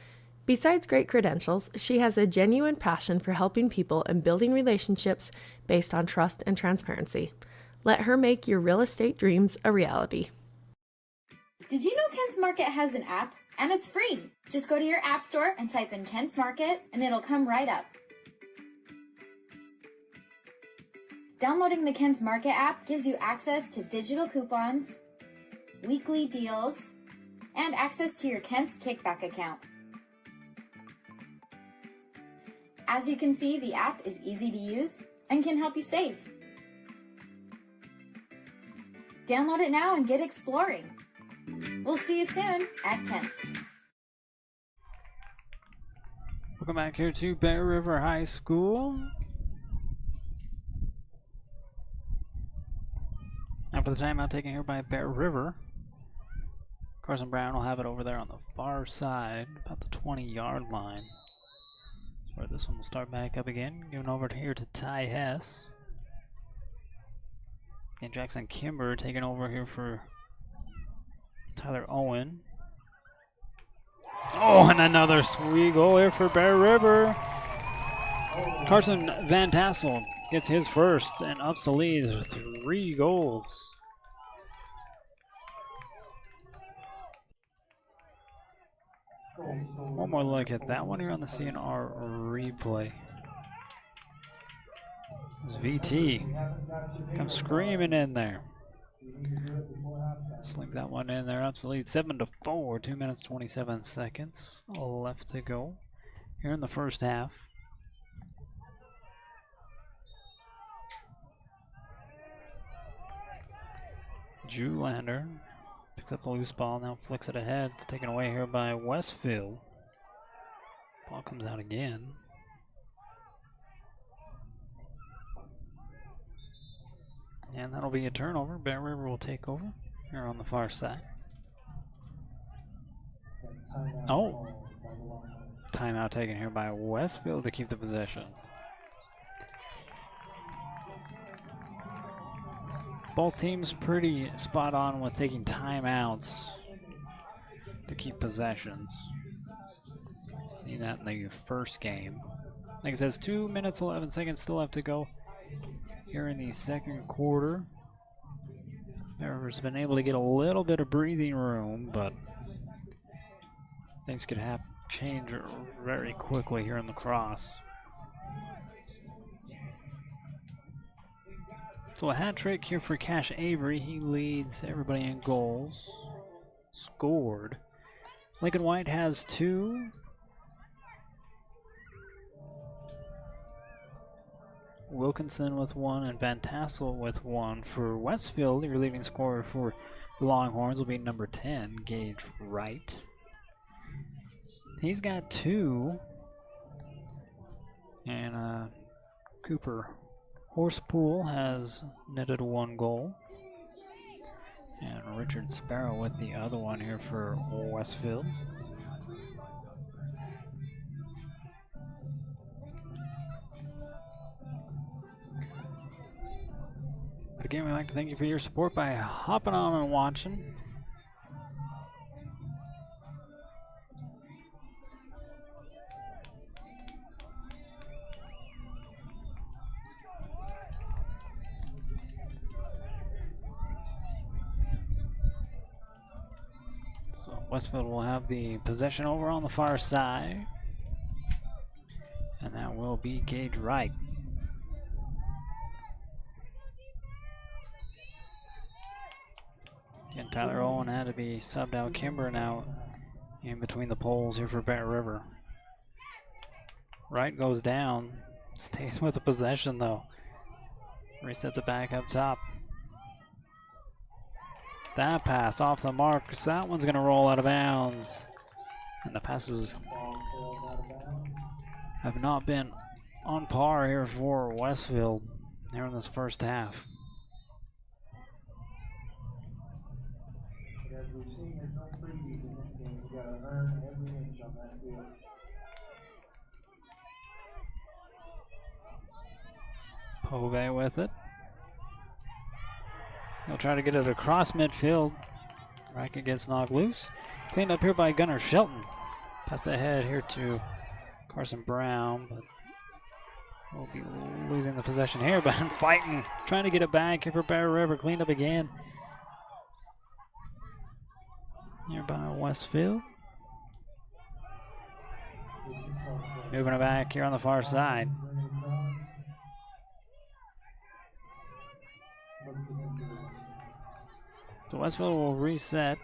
Besides great credentials, she has a genuine passion for helping people and building relationships based on trust and transparency. Let her make your real estate dreams a reality. Did you know Kent's Market has an app? And it's free. Just go to your app store and type in Kent's Market and it'll come right up. Downloading the Kent's Market app gives you access to digital coupons, weekly deals, and access to your Kent's Kickback account. As you can see, the app is easy to use and can help you save. Download it now and get exploring. We'll see you soon at Kent's. Welcome back here to Bear River High School. After the timeout taken here by Bear River, Carson Brown will have it over there on the far side, about the 20-yard line. That's where this one will start back up again. Giving over here to Ty Hess. And Jackson Kimber taking over here for Tyler Owen. Oh, and another sweet goal here for Bear River. Carson Van Tassel gets his first and ups the lead with 3 goals. One more look at that one here on the CNR replay. It's VT comes screaming in there. Slings that one in there, ups the lead 7-4, 2 minutes 27 seconds left to go here in the first half. Julander picks up the loose ball, now flicks it ahead. It's taken away here by Westfield. Ball comes out again. And that'll be a turnover. Bear River will take over here on the far side. Oh, timeout taken here by Westfield to keep the possession. Both teams pretty spot on with taking timeouts to keep possessions. See that in the first game. Like it says, 2 minutes 11 seconds still have to go here in the second quarter. Bear River's been able to get a little bit of breathing room, but things could change very quickly here in the cross. So a hat trick here for Cash Avery. He leads everybody in goals. Scored. Lincoln White has 2. Wilkinson with 1 and Van Tassel with 1. For Westfield, your leading scorer for the Longhorns will be number 10, Gage Wright. He's got 2. And Cooper Horsepool has netted 1 goal. And Richard Sparrow with the other one here for Westfield. But again, we'd like to thank you for your support by hopping on and watching. So Westfield will have the possession over on the far side. And that will be Gage Wright. And Tyler Owen had to be subbed out. Kimber now in between the poles here for Bear River. Wright goes down. Stays with the possession though. Resets it back up top. That pass off the mark, so that one's going to roll out of bounds. And the passes have not been on par here for Westfield here in this first half. As we've seen, there's no freebies in this game. You gotta earn every inch on that field. Pove with it. He'll try to get it across midfield. Racket gets knocked loose. Cleaned up here by Gunnar Shelton. Passed ahead here to Carson Brown, but we'll be losing the possession here, but fighting, trying to get it back here for Bear River. Cleaned up again. Here by Westfield. Moving it back here on the far side. So Westfield will reset.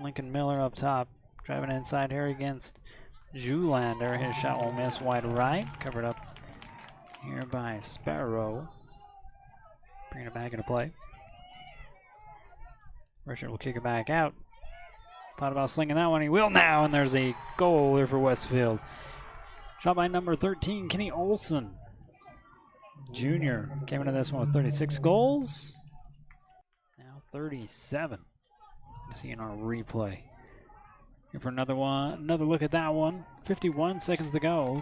Lincoln Miller up top. Driving inside here against Zoolander. His shot will miss wide right. Covered up here by Sparrow. Bringing it back into play. Richard will kick it back out. Thought about slinging that one. He will now. And there's a goal here for Westfield. Shot by number 13, Kenny Olson. Junior came into this one with 36 goals. Now 37. You see in our replay. Here for another one. Another look at that one. 51 seconds to go.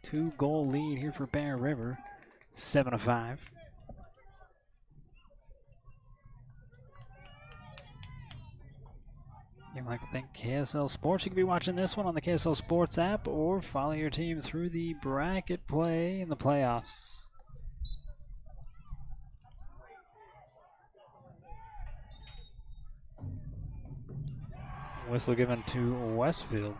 2-goal lead here for Bear River. 7-5. I'd like to thank KSL Sports. You can be watching this one on the KSL Sports app or follow your team through the bracket play in the playoffs. Whistle given to Westfield.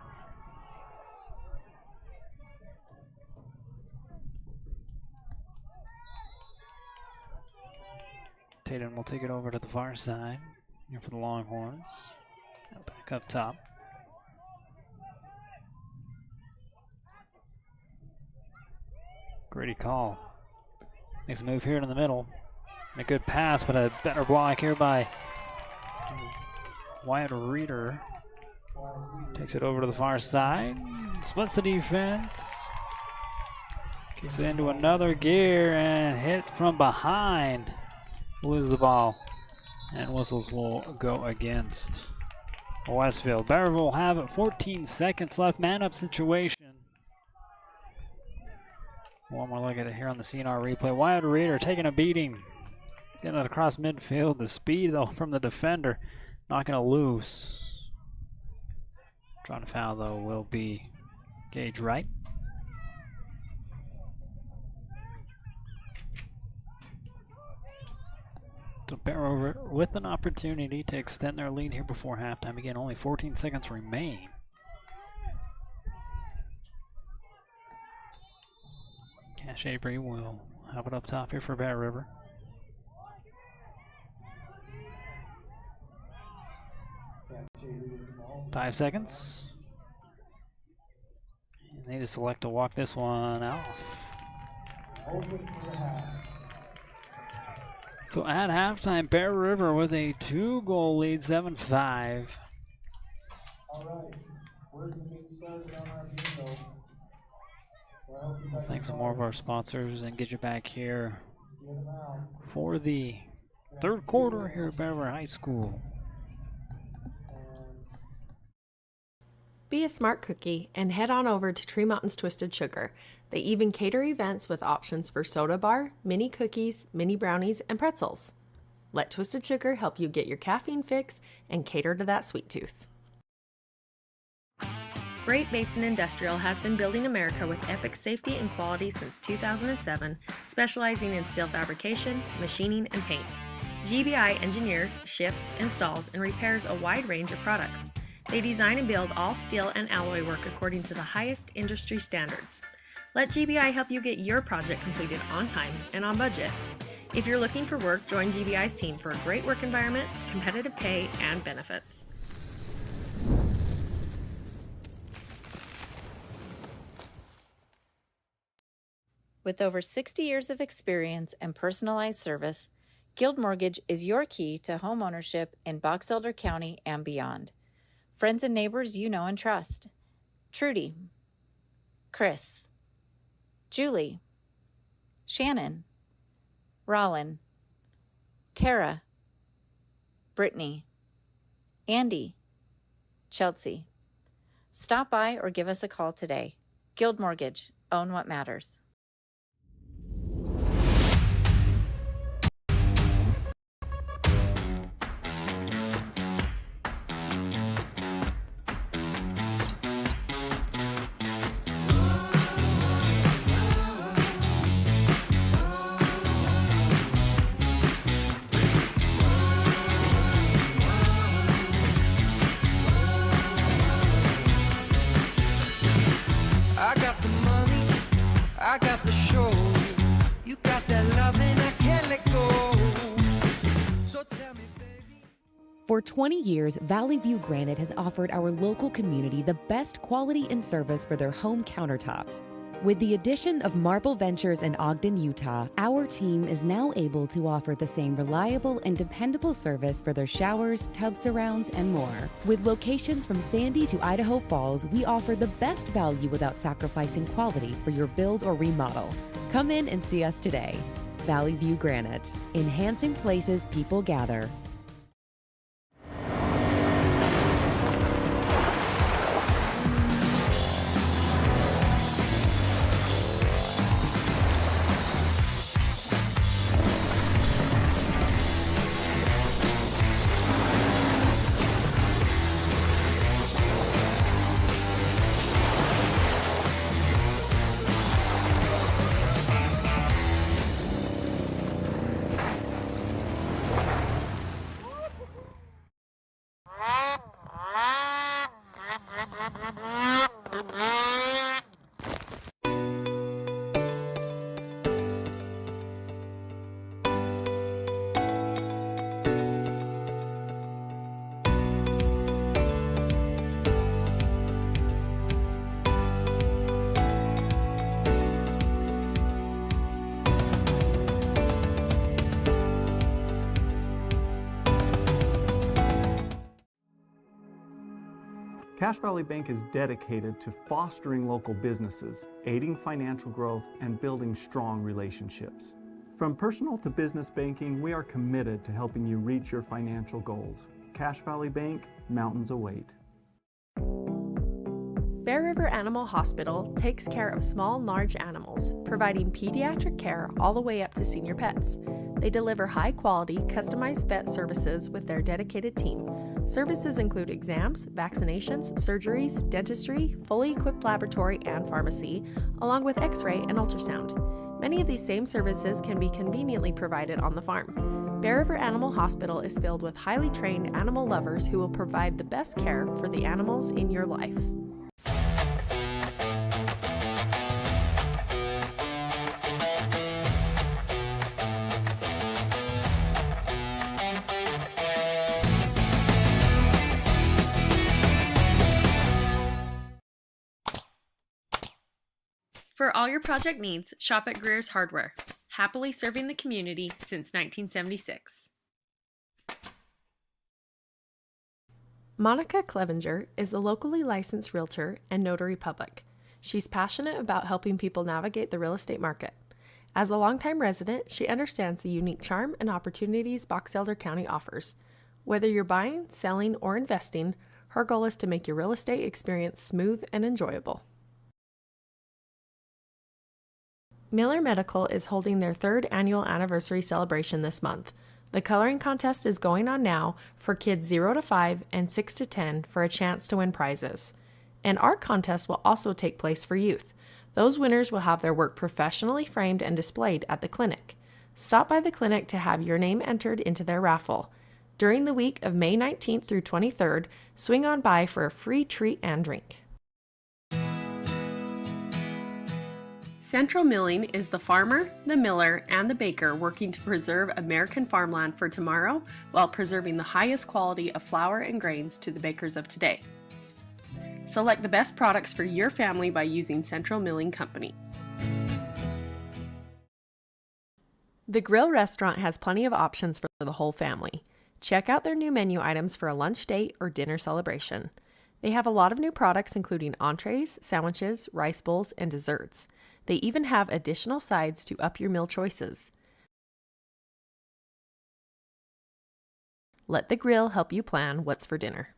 Tatum will take it over to the far side here for the Longhorns. Now back up top. Gritty call. Makes a move here in the middle. And a good pass, but a better block here by Wyatt Reeder. Takes it over to the far side. Splits the defense. Kicks it into another gear and hit from behind. Loses the ball. And whistles will go against Westfield. Bear will have 14 seconds left. Man up situation. One more look at it here on the CNR replay. Wyatt Reeder taking a beating. Getting it across midfield. The speed though from the defender. Knocking it loose. Trying to foul though will be Gage Wright. So Bear River with an opportunity to extend their lead here before halftime. Again, only 14 seconds remain. Cash Avery will have it up top here for Bear River. 5 seconds. And they just elect to walk this one out. So at halftime, Bear River with a 2-goal lead, 7-5. All right, we're going to get started on our bingo. We'll thank some more of our sponsors and get you back here for the third quarter here at Bear River High School. Be a smart cookie and head on over to Tree Mountain's Twisted Sugar. They even cater events with options for soda bar, mini cookies, mini brownies, and pretzels. Let Twisted Sugar help you get your caffeine fix and cater to that sweet tooth. Great Basin Industrial has been building America with epic safety and quality since 2007, specializing in steel fabrication, machining, and paint. GBI engineers, ships, installs, and repairs a wide range of products. They design and build all steel and alloy work according to the highest industry standards. Let GBI help you get your project completed on time and on budget. If you're looking for work, join GBI's team for a great work environment, competitive pay, and benefits. With over 60 years of experience and personalized service, Guild Mortgage is your key to home ownership in Box Elder County and beyond. Friends and neighbors you know and trust. Trudy, Chris, Julie, Shannon, Rollin, Tara, Brittany, Andy, Chelsea. Stop by or give us a call today. Guild Mortgage, own what matters. I got the money, I got the show. You got that loving, I can't let go. So tell me, baby. For 20 years, Valley View Granite has offered our local community the best quality and service for their home countertops. With the addition of Marble Ventures in Ogden, Utah, our team is now able to offer the same reliable and dependable service for their showers, tub surrounds, and more. With locations from Sandy to Idaho Falls, we offer the best value without sacrificing quality for your build or remodel. Come in and see us today. Valley View Granite, enhancing places people gather. Cache Valley Bank is dedicated to fostering local businesses, aiding financial growth, and building strong relationships. From personal to business banking, we are committed to helping you reach your financial goals. Cache Valley Bank, mountains await. Bear River Animal Hospital takes care of small and large animals, providing pediatric care all the way up to senior pets. They deliver high-quality, customized vet services with their dedicated team. Services include exams, vaccinations, surgeries, dentistry, fully equipped laboratory and pharmacy, along with x-ray and ultrasound. Many of these same services can be conveniently provided on the farm. Bear River Animal Hospital is filled with highly trained animal lovers who will provide the best care for the animals in your life. For all your project needs, shop at Greer's Hardware, happily serving the community since 1976. Monica Clevenger is a locally licensed realtor and notary public. She's passionate about helping people navigate the real estate market. As a longtime resident, she understands the unique charm and opportunities Box Elder County offers. Whether you're buying, selling, or investing, her goal is to make your real estate experience smooth and enjoyable. Miller Medical is holding their 3rd annual anniversary celebration this month. The coloring contest is going on now for kids 0 to 5 and 6 to 10 for a chance to win prizes. An art contest will also take place for youth. Those winners will have their work professionally framed and displayed at the clinic. Stop by the clinic to have your name entered into their raffle. During the week of May 19th through 23rd, swing on by for a free treat and drink. Central Milling is the farmer, the miller, and the baker working to preserve American farmland for tomorrow while preserving the highest quality of flour and grains to the bakers of today. Select the best products for your family by using Central Milling Company. The Grill restaurant has plenty of options for the whole family. Check out their new menu items for a lunch date or dinner celebration. They have a lot of new products including entrees, sandwiches, rice bowls, and desserts. They even have additional sides to up your meal choices. Let the Grill help you plan what's for dinner.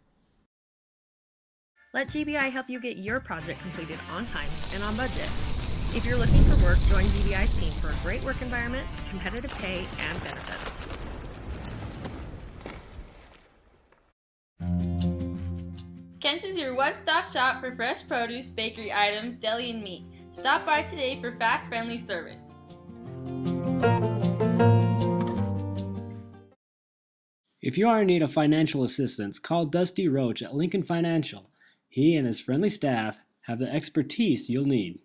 Let GBI help you get your project completed on time and on budget. If you're looking for work, join GBI's team for a great work environment, competitive pay, and benefits. Kent's is your one-stop shop for fresh produce, bakery items, deli, and meat. Stop by today for fast, friendly service. If you are in need of financial assistance, call Dusty Roach at Lincoln Financial. He and his friendly staff have the expertise you'll need.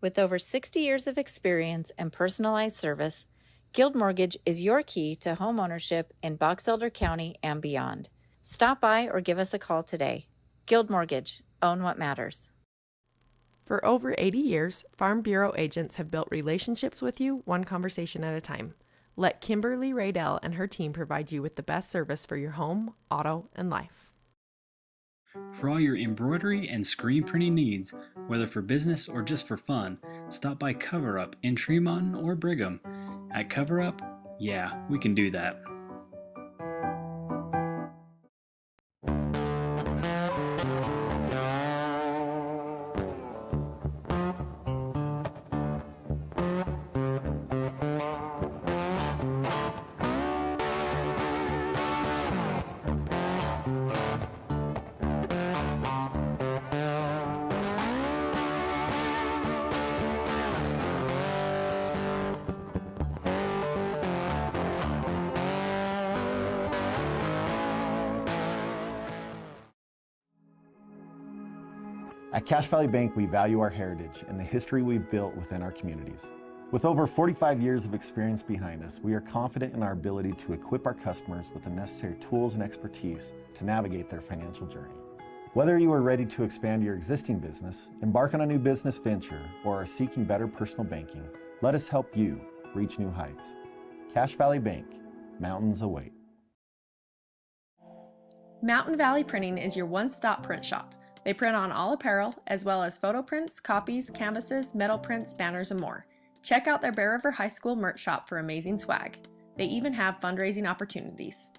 With over 60 years of experience and personalized service, Guild Mortgage is your key to home ownership in Box Elder County and beyond. Stop by or give us a call today. Guild Mortgage. Own what matters. For over 80 years, Farm Bureau agents have built relationships with you one conversation at a time. Let Kimberly Raydell and her team provide you with the best service for your home, auto, and life. For all your embroidery and screen printing needs, whether for business or just for fun, stop by Cover Up in Tremont or Brigham. At Cover Up, yeah, we can do that. At Cache Valley Bank, we value our heritage and the history we've built within our communities. With over 45 years of experience behind us, we are confident in our ability to equip our customers with the necessary tools and expertise to navigate their financial journey. Whether you are ready to expand your existing business, embark on a new business venture, or are seeking better personal banking, let us help you reach new heights. Cache Valley Bank, mountains await. Mountain Valley Printing is your one-stop print shop. They print on all apparel, as well as photo prints, copies, canvases, metal prints, banners, and more. Check out their Bear River High School merch shop for amazing swag. They even have fundraising opportunities.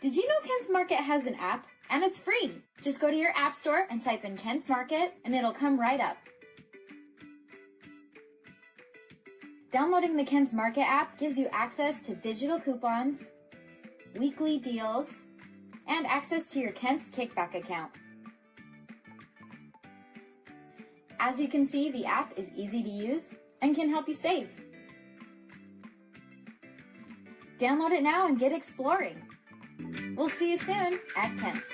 Did you know Kent's Market has an app? And it's free. Just go to your app store and type in Kent's Market, and it'll come right up. Downloading the Kent's Market app gives you access to digital coupons, weekly deals, and access to your Kent's Kickback account. As you can see, the app is easy to use and can help you save. Download it now and get exploring. We'll see you soon at Kent's.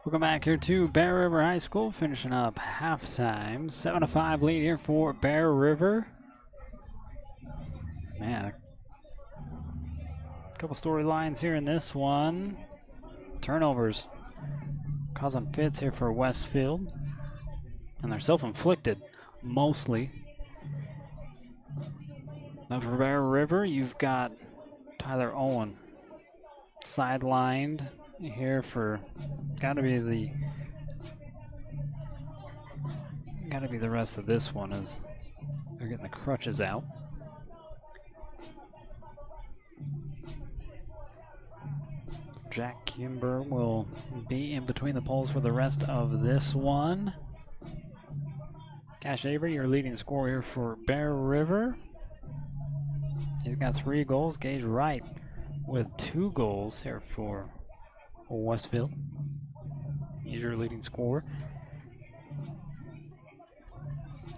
Welcome back here to Bear River High School, finishing up halftime. 7-5 lead here for Bear River. Man, a couple storylines here in this one. Turnovers. causing fits here for Westfield. And they're self-inflicted, mostly. Now for Bear River, you've got Tyler Owen sidelined here for gotta be the rest of this one as they're getting the crutches out. Jack Kimber will be in between the poles for the rest of this one. Cash Avery, your leading scorer here for Bear River. He's got 3 goals. Gage Wright with 2 goals here for Westfield. He's your leading scorer.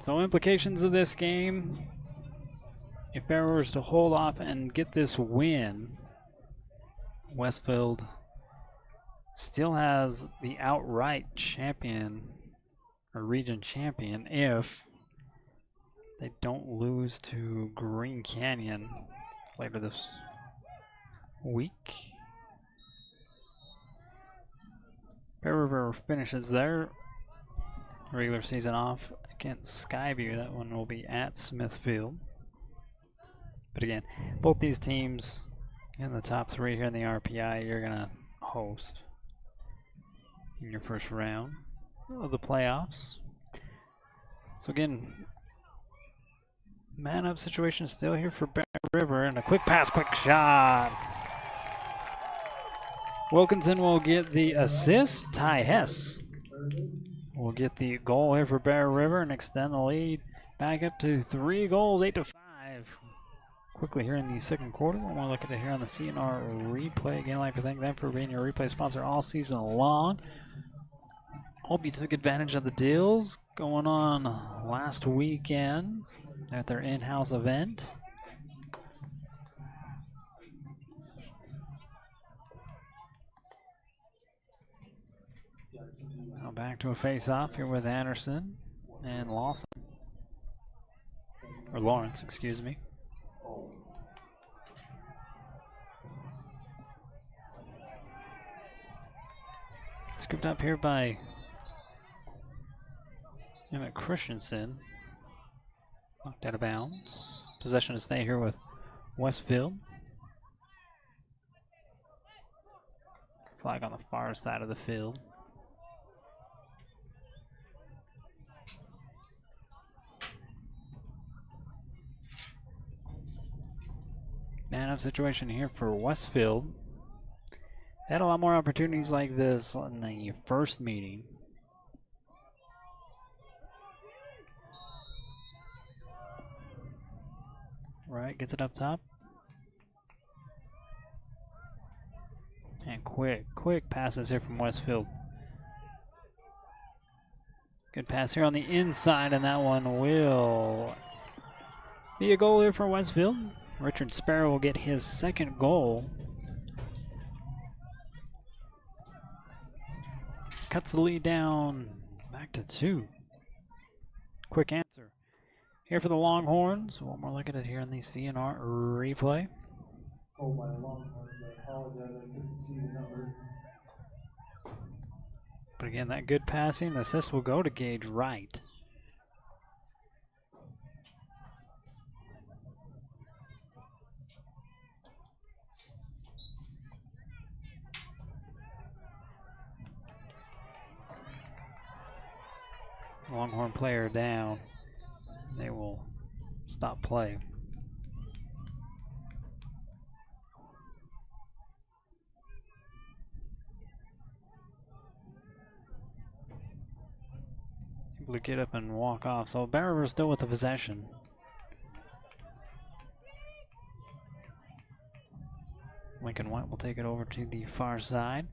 So implications of this game, if Bear River is to hold off and get this win, Westfield still has the outright champion or region champion if they don't lose to Green Canyon later this week. Bear River finishes their regular season off against Skyview. That one will be at Smithfield. But again, both these teams in the top 3 here in the RPI, you're going to host in your first round of the playoffs. So again, man-up situation still here for Bear River, and a quick pass, quick shot. Wilkinson will get the assist. Ty Hess will get the goal here for Bear River and extend the lead back up to 3 goals, 8-5. Quickly here in the second quarter, one more look at it here on the CNR replay. Again, I'd like to thank them for being your replay sponsor all season long. Hope you took advantage of the deals going on last weekend at their in-house event. Now back to a face-off here with Anderson and Lawson. Or Lawrence, excuse me. Scooped up here by Emmett Christensen. Knocked out of bounds. Possession to stay here with Westfield. Flag on the far side of the field. Man-up situation here for Westfield. They had a lot more opportunities like this in the first meeting. Right, gets it up top. And quick passes here from Westfield. Good pass here on the inside, and that one will be a goal here for Westfield. Richard Sparrow will get his second goal. Cuts the lead down back to 2. Quick answer here for the Longhorns. One more look at it here in the CNR replay. Oh, my Longhorns. I apologize, I couldn't see the number. But again, that good passing, the assist will go to Gage Wright. Longhorn player down. They will stop play. Able to get up and walk off. So Bear River still with the possession. Lincoln White will take it over to the far side.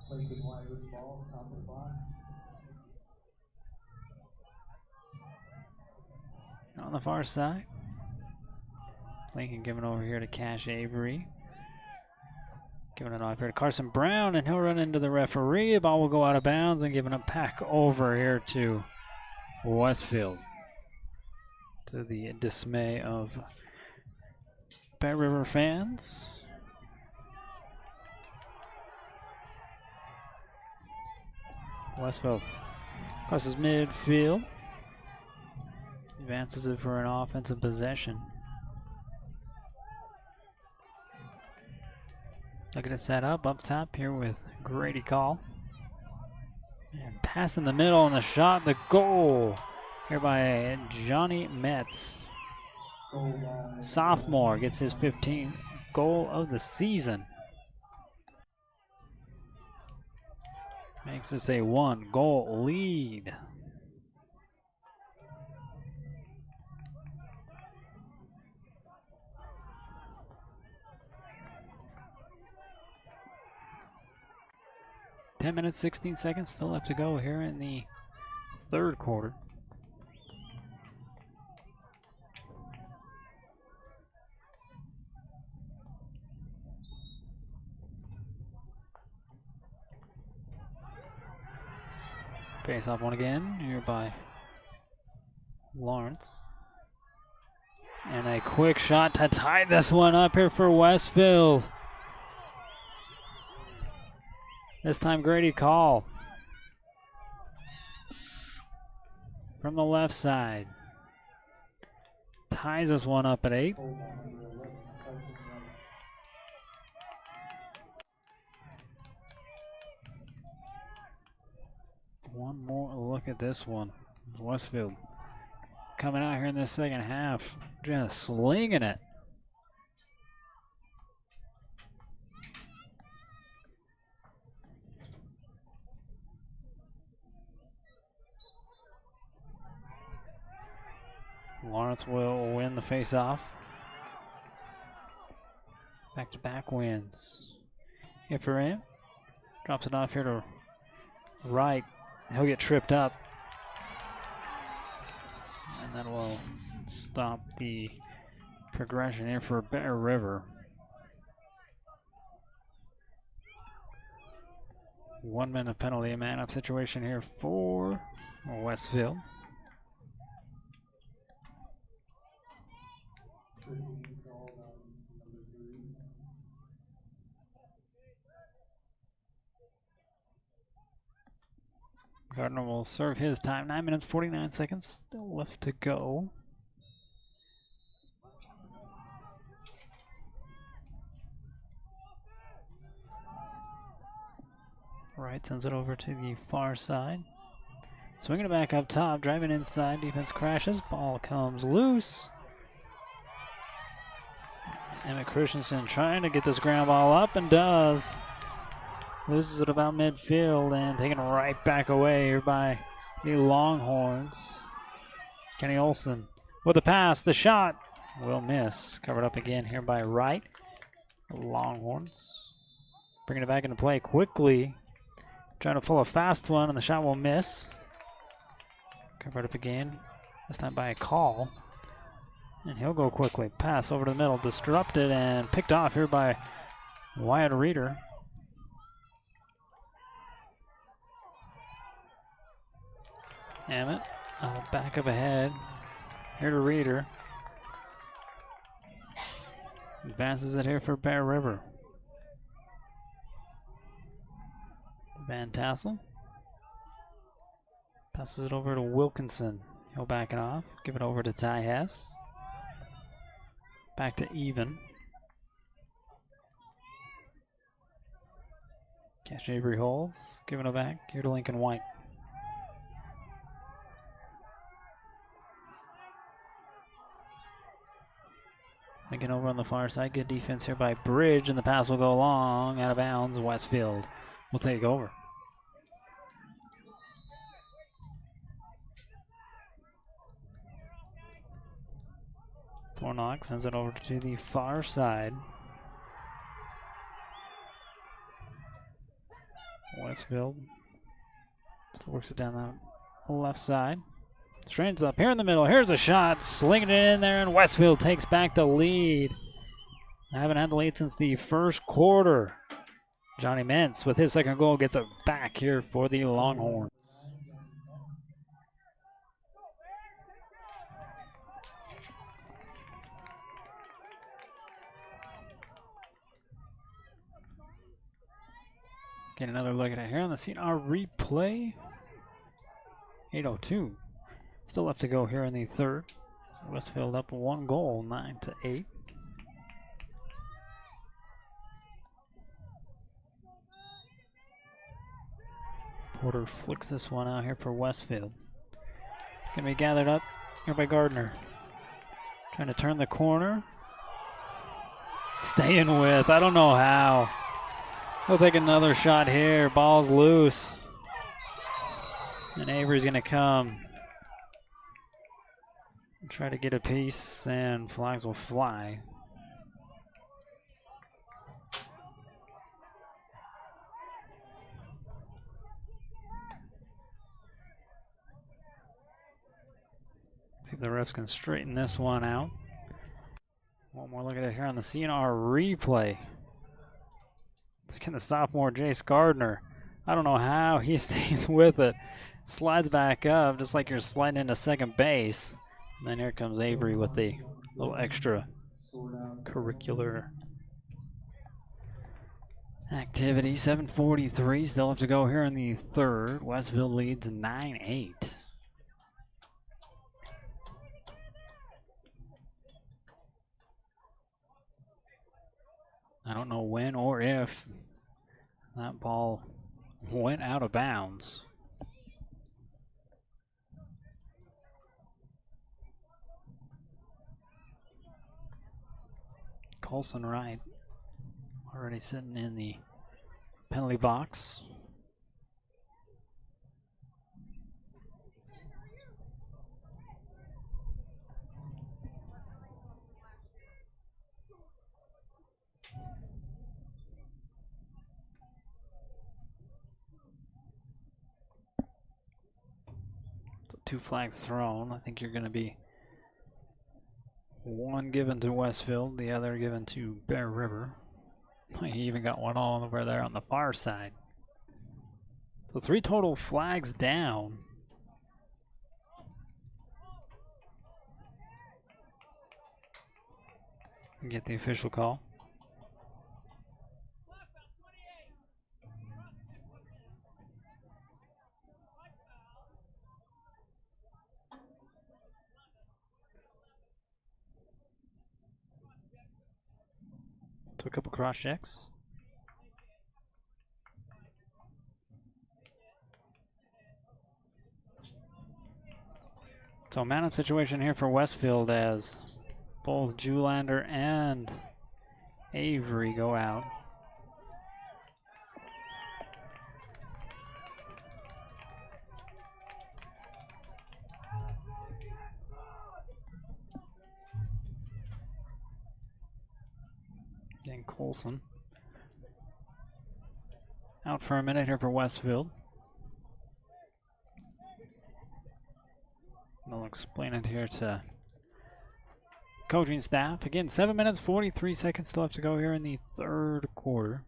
Lincoln White with the ball, top of the box. On the far side, Lincoln giving over here to Cash Avery. Giving it off here to Carson Brown, and he'll run into the referee. The ball will go out of bounds and giving it back over here to Westfield. To the dismay of Bear River fans. Westfield crosses midfield. Advances it for an offensive possession. Looking to set up top here with Grady Call. And pass in the middle and the shot, the goal here by Johnny Metz. Sophomore gets his 15th goal of the season. Makes this a 1-goal lead. (10 minutes, 16 seconds still left to go here in the third quarter. Face off one again here by Lawrence. And a quick shot to tie this one up here for Westfield. This time Grady Call from the left side. Ties this one up at 8. One more look at this one. Westfield coming out here in the second half, just slinging it. Lawrence will win the face-off. Back-to-back wins. Ephraim drops it off here to right. He'll get tripped up. And that will stop the progression here for Bear River. 1 minute penalty, a man-up situation here for Westfield. Gardner will serve his time. 9 minutes, 49 seconds still left to go. Right sends it over to the far side. Swinging it back up top, driving inside. Defense crashes. Ball comes loose. Emmett Christensen trying to get this ground ball up and does. Loses it about midfield and taken right back away here by the Longhorns. Kenny Olson with the pass. The shot will miss. Covered up again here by Wright. Longhorns bringing it back into play quickly. Trying to pull a fast one and the shot will miss. Covered up again. This time by a Call. And he'll go quickly. Pass over to the middle. Disrupted and picked off here by Wyatt Reeder. Emmett, back up ahead. Here to Reeder. Advances it here for Bear River. Van Tassel. Passes it over to Wilkinson. He'll back it off. Give it over to Ty Hess. Back to Even. Cash Avery holds. Giving it back here to Lincoln White. Lincoln over on the far side. Good defense here by Bridge, and the pass will go long. Out of bounds. Westfield will take over. Thornock sends it over to the far side. Westfield still works it down the left side. Strains up here in the middle. Here's a shot. Slinging it in there, and Westfield takes back the lead. I haven't had the lead since the first quarter. Johnny Mentz with his second goal gets it back here for the Longhorns. Get another look at it here on the CNR replay. 8:02 still left to go here in the third. Westfield up 1 goal, 9-8. Porter flicks this one out here for Westfield. Gonna be gathered up here by Gardner. Trying to turn the corner. Staying with, I don't know how. He'll take another shot here. Ball's loose. And Avery's gonna come. Try to get a piece, and flags will fly. See if the refs can straighten this one out. One more look at it here on the CNR replay. It's going to sophomore Jace Gardner. I don't know how he stays with it. Slides back up just like you're sliding into second base. And then here comes Avery with the little extra curricular activity. 7:43 still have to go here in the third. Westfield leads 9-8. I don't know when or if that ball went out of bounds. Colson Wright already sitting in the penalty box. So 2 flags thrown. I think you're going to be one given to Westfield, the other given to Bear River. He even got one all over there on the far side. So 3 total flags down. Get the official call. A couple cross checks. So man-up situation here for Westfield as both Julander and Avery go out. Getting Colson out for a minute here for Westfield. I'll explain it here to coaching staff. Again, 7 minutes, 43 seconds still have to go here in the third quarter.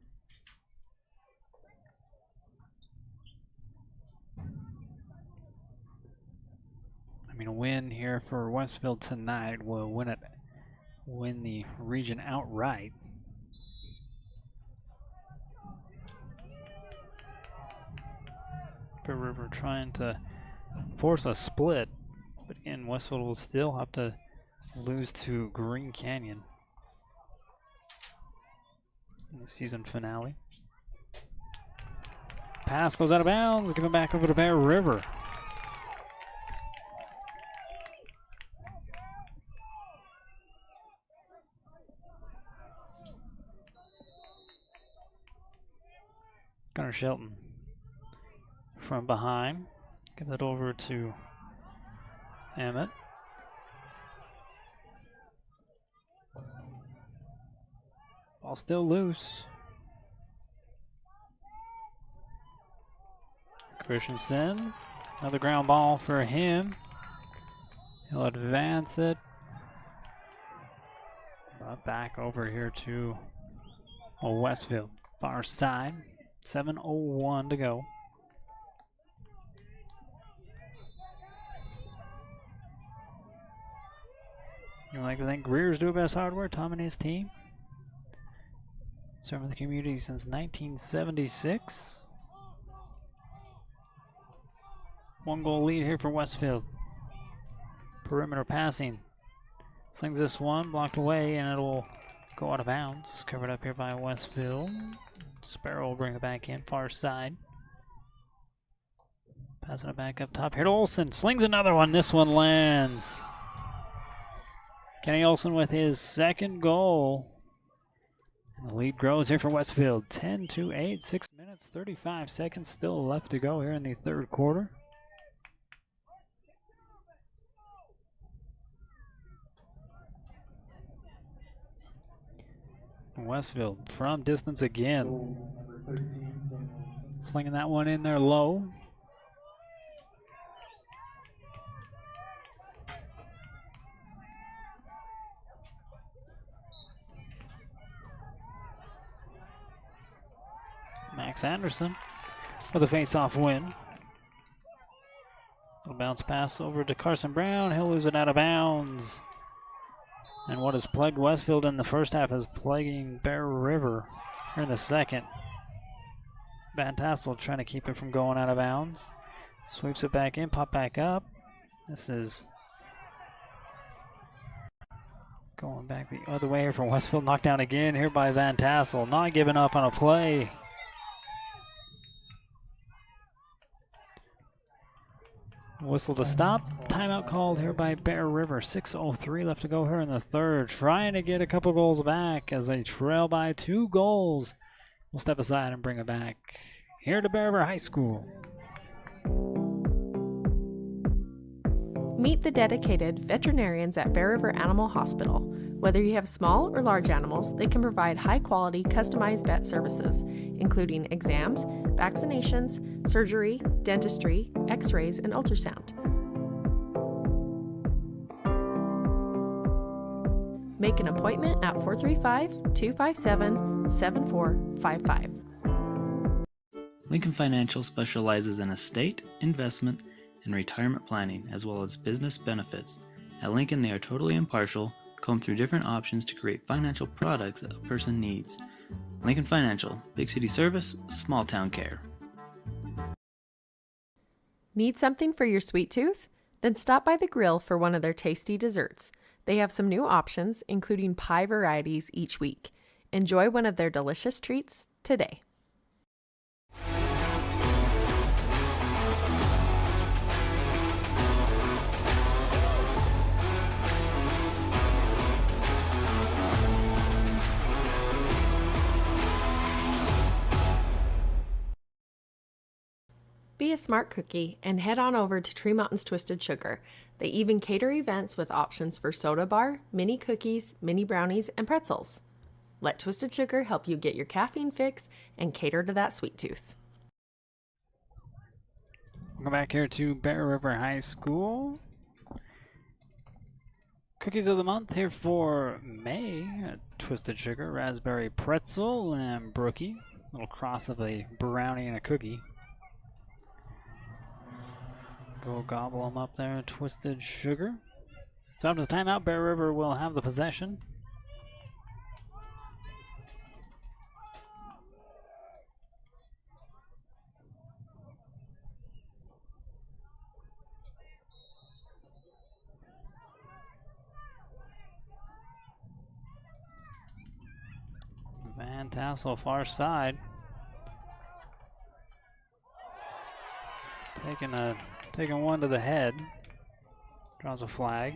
I mean, a win here for Westfield tonight will win the region outright. Bear River trying to force a split, but again, Westfield will still have to lose to Green Canyon in the season finale. Pass goes out of bounds, give it back over to Bear River. Gunnar Shelton from behind. Give it over to Emmett. Ball still loose. Christensen, another ground ball for him. He'll advance it. Back over here to Westfield. Far side. 7:01 to go. You like to think Greer's do best hardware, Tom and his team. Serving the community since 1976. 1-goal lead here for Westfield. Perimeter passing. Slings this one, blocked away, and it'll go out of bounds. Covered up here by Westfield. Sparrow will bring it back in, far side. Passing it back up top here to Olsen. Slings another one. This one lands. Kenny Olsen with his second goal. And the lead grows here for Westfield. 10-8, 6 minutes, 35 seconds still left to go here in the third quarter. Westfield from distance again. Slinging that one in there low. Max Anderson with a face-off win. Little bounce pass over to Carson Brown. He'll lose it out of bounds. And what has plagued Westfield in the first half is plaguing Bear River here in the second. Van Tassel trying to keep it from going out of bounds. Sweeps it back in, pop back up. This is going back the other way here for Westfield. Knocked down again here by Van Tassel. Not giving up on a play. Whistle to stop. Timeout called here by Bear River. 6:03 left to go here in the third. Trying to get a couple goals back as they trail by 2 goals. We'll step aside and bring it back here to Bear River High School. Meet the dedicated veterinarians at Bear River Animal Hospital. Whether you have small or large animals, they can provide high-quality, customized vet services, including exams, vaccinations, surgery, dentistry, x-rays, and ultrasound. Make an appointment at 435-257-7455. Lincoln Financial specializes in estate, investment, and retirement planning, as well as business benefits. At Lincoln, they are totally impartial, comb through different options to create financial products that a person needs. Lincoln Financial, big city service, small town care. Need something for your sweet tooth? Then stop by the grill for one of their tasty desserts. They have some new options, including pie varieties each week. Enjoy one of their delicious treats today. Be a smart cookie and head on over to Tree Mountain's Twisted Sugar. They even cater events with options for soda bar, mini cookies, mini brownies, and pretzels. Let Twisted Sugar help you get your caffeine fix and cater to that sweet tooth. Welcome back here to Bear River High School. Cookies of the month here for May. Twisted Sugar, raspberry pretzel, and brookie. Little cross of a brownie and a cookie. Go gobble them up there, Twisted Sugar. So after the timeout, Bear River will have the possession. Van Tassel far side. Taking one to the head. Draws a flag.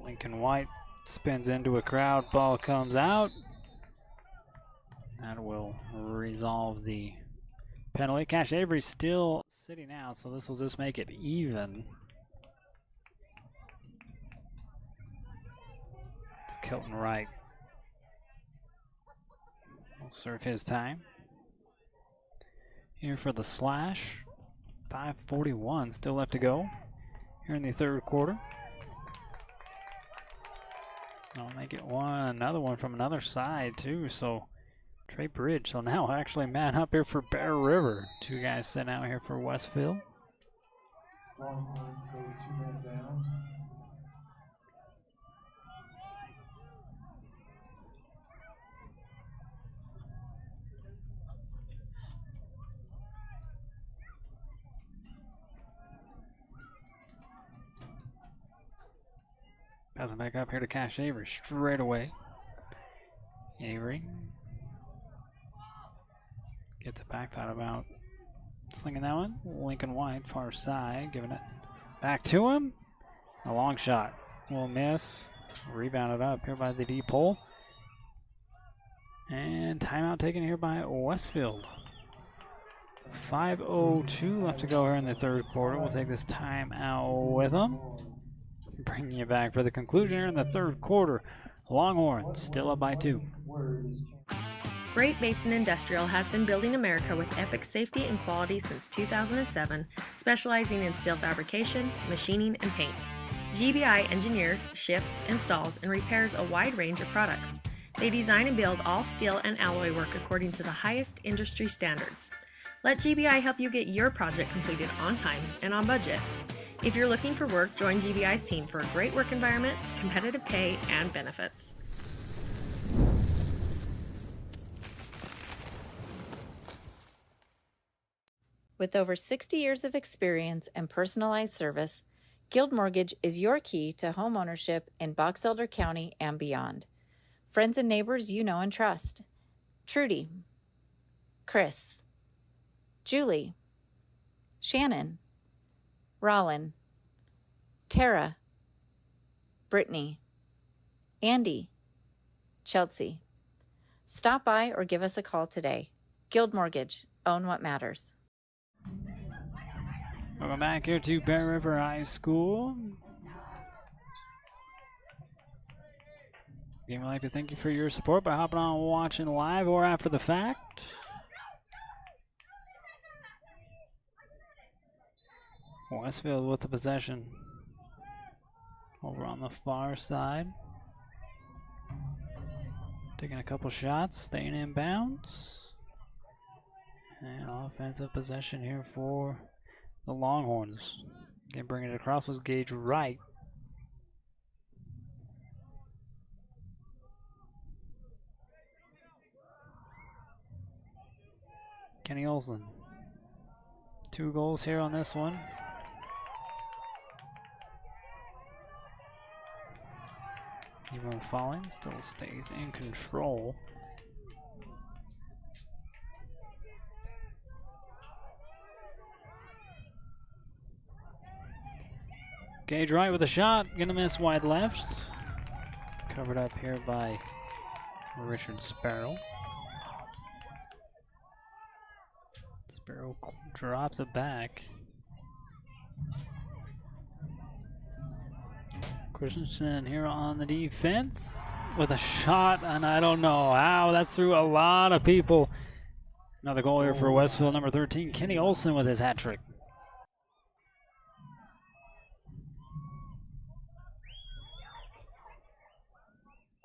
Lincoln White spins into a crowd. Ball comes out. That will resolve the penalty. Cash Avery still sitting out, so this will just make it even. It's Kelton Wright. Will serve his time. Here for the slash. 5:41 still left to go here in the third quarter. I'll make it another one from another side too. So Trey Bridge. So now actually man up here for Bear River. 2 guys sent out here for Westfield. Longhorns go 2 men down. Passing back up here to Cash Avery straight away. Avery gets it back, thought about slinging that one. Lincoln White, far side, giving it back to him. A long shot will miss. Rebounded up here by the deep hole. And timeout taken here by Westfield. 5:02 left to go here in the third quarter. We'll take this timeout with them. Bringing you back for the conclusion here in the third quarter. Longhorns still up by 2. Great Basin Industrial has been building America with epic safety and quality since 2007, specializing in steel fabrication, machining, and paint. GBI engineers, ships, installs, and repairs a wide range of products. They design and build all steel and alloy work according to the highest industry standards. Let GBI help you get your project completed on time and on budget. If you're looking for work, join GBI's team for a great work environment, competitive pay, and benefits. With over 60 years of experience and personalized service, Guild Mortgage is your key to home ownership in Box Elder County and beyond. Friends and neighbors you know and trust. Trudy, Chris, Julie, Shannon, Rollin, Tara, Brittany, Andy, Chelsea. Stop by or give us a call today. Guild Mortgage, own what matters. Welcome back here to Bear River High School. Again, we'd like to thank you for your support by hopping on and watching live or after the fact. Westfield with the possession over on the far side. Taking a couple shots, staying in bounds. And offensive possession here for the Longhorns. Again, bringing it across was Gage Wright. Kenny Olsen. 2 goals here on this one. Even Falling still stays in control. Gage Wright with a shot, gonna miss wide left. Covered up here by Richard Sparrow. Sparrow drops it back. Christensen here on the defense with a shot, and I don't know how. That's through a lot of people. Another goal here for Westfield, number 13, Kenny Olsen with his hat trick.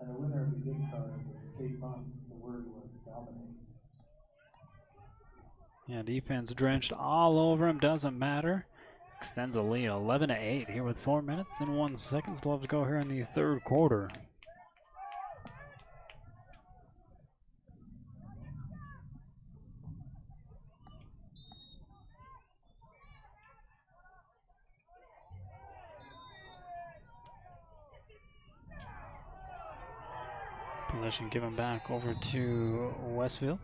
And the winner of the gift card was Kate Bunks. The word was dominate. Yeah, defense drenched all over him, doesn't matter. Extends a lead 11-8 here with 4 minutes and 1 second still have to go here in the third quarter. Possession given back over to Westfield.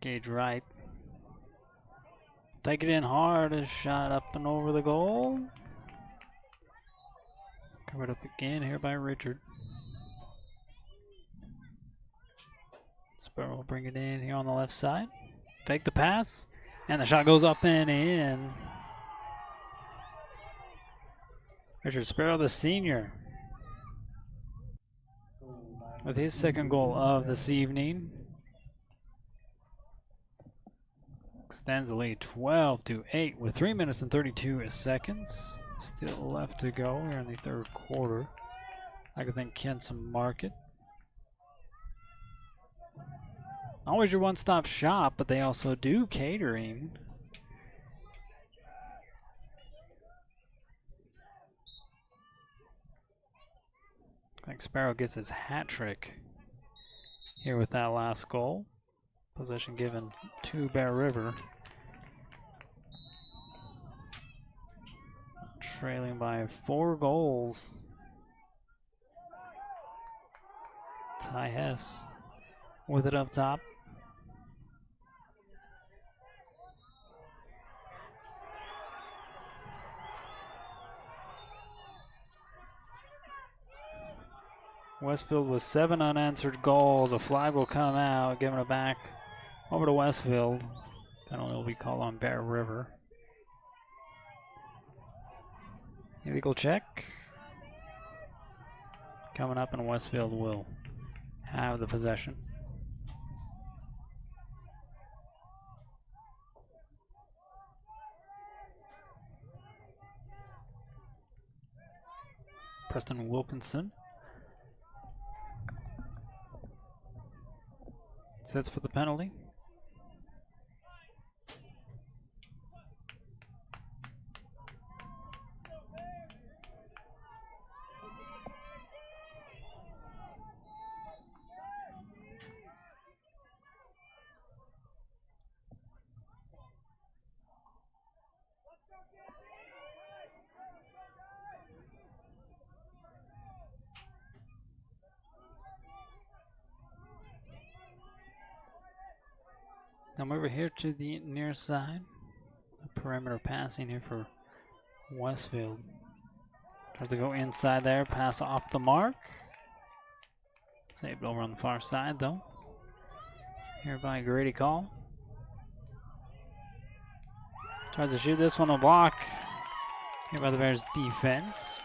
Gage Wright. Take it in hard, a shot up and over the goal. Covered up again here by Richard. Sparrow will bring it in here on the left side. Fake the pass, and the shot goes up and in. Richard Sparrow, the senior, with his second goal of this evening. Extends the lead 12-8 with 3 minutes and 32 seconds. Still left to go here in the third quarter. I could think Kent's Market. Always your one-stop shop, but they also do catering. I think Sparrow gets his hat trick here with that last goal. Possession given to Bear River. Trailing by 4 goals. Ty Hess with it up top. Westfield with 7 unanswered goals. A flag will come out, giving it back over to Westfield. Penalty will be called on Bear River. Illegal check. Coming up, and Westfield will have the possession. Preston Wilkinson sets for the penalty. Now over here to the near side. A perimeter passing here for Westfield. Tries to go inside there, pass off the mark. Saved over on the far side though. Here by Grady Call. Tries to shoot this one a block. Here by the Bears defense.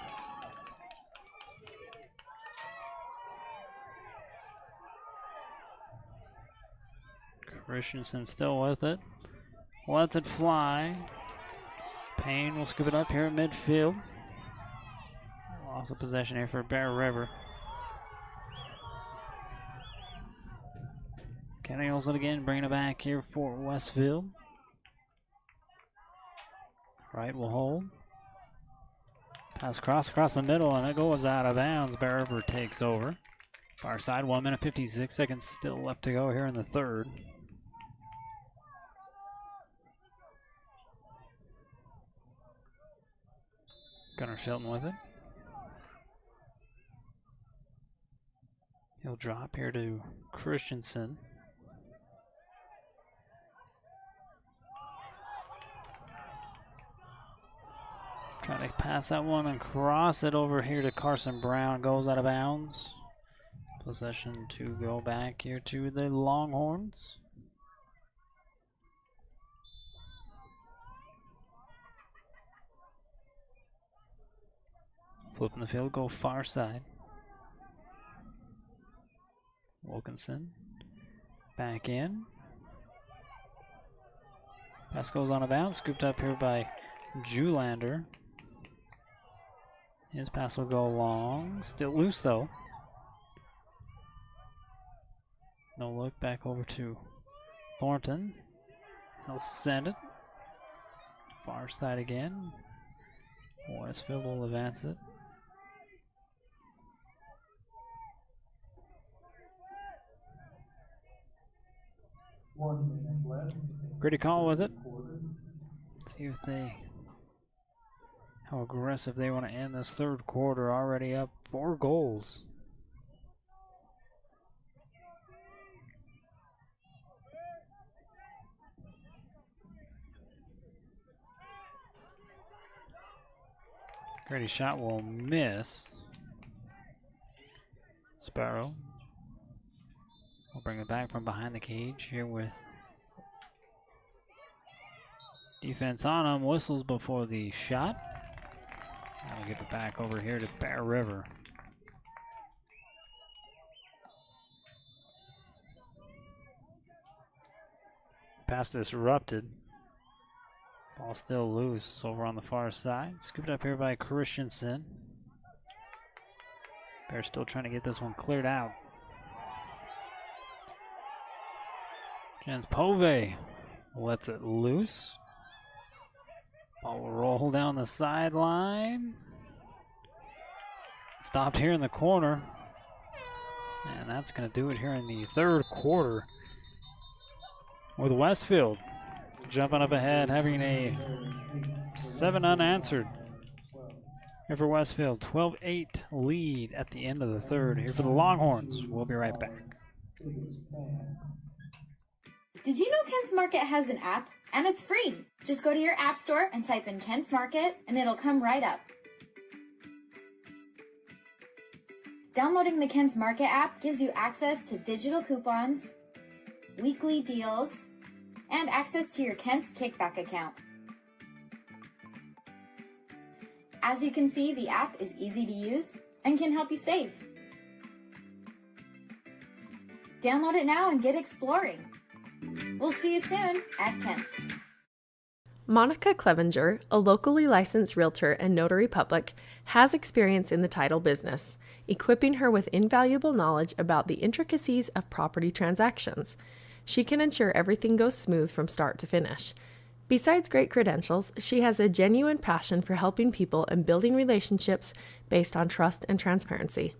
Christensen still with it. Lets it fly. Payne will scoop it up here at midfield. Loss of possession here for Bear River. Kenny Olsen again, bringing it back here for Westfield. Right will hold. Pass across the middle, and it goes out of bounds. Bear River takes over. Far side, 1 minute 56 seconds still left to go here in the third. Gunnar Shelton with it. He'll drop here to Christensen. Trying to pass that one and cross it over here to Carson Brown. Goes out of bounds. Possession to go back here to the Longhorns. Flipping the field goal far side. Wilkinson back in. Pass goes on a bounce, scooped up here by Julander. His pass will go long, still loose though. No look, back over to Thornton. He'll send it. Far side again. Westfield will advance it. Gritty call with it. Let's see if how aggressive they want to end this third quarter. Already up 4 goals. Gritty shot will miss. Sparrow will bring it back from behind the cage here with defense on him. Whistles before the shot. I'll give it back over here to Bear River. Pass disrupted. Ball still loose over on the far side. Scooped up here by Christensen. Bears still trying to get this one cleared out. Jens Pove lets it loose. Ball will roll down the sideline. Stopped here in the corner. And that's going to do it here in the third quarter. with Westfield jumping up ahead, having a 7 unanswered. Here for Westfield, 12-8 lead at the end of the third. Here for the Longhorns. We'll be right back. Did you know Kent's Market has an app? And it's free. Just go to your app store and type in Kent's Market and it'll come right up. Downloading the Kent's Market app gives you access to digital coupons, weekly deals, and access to your Kent's Kickback account. As you can see, the app is easy to use and can help you save. Download it now and get exploring. We'll see you soon at Kent's. Monica Clevenger, a locally licensed realtor and notary public, has experience in the title business, equipping her with invaluable knowledge about the intricacies of property transactions. She can ensure everything goes smooth from start to finish. Besides great credentials, she has a genuine passion for helping people and building relationships based on trust and transparency.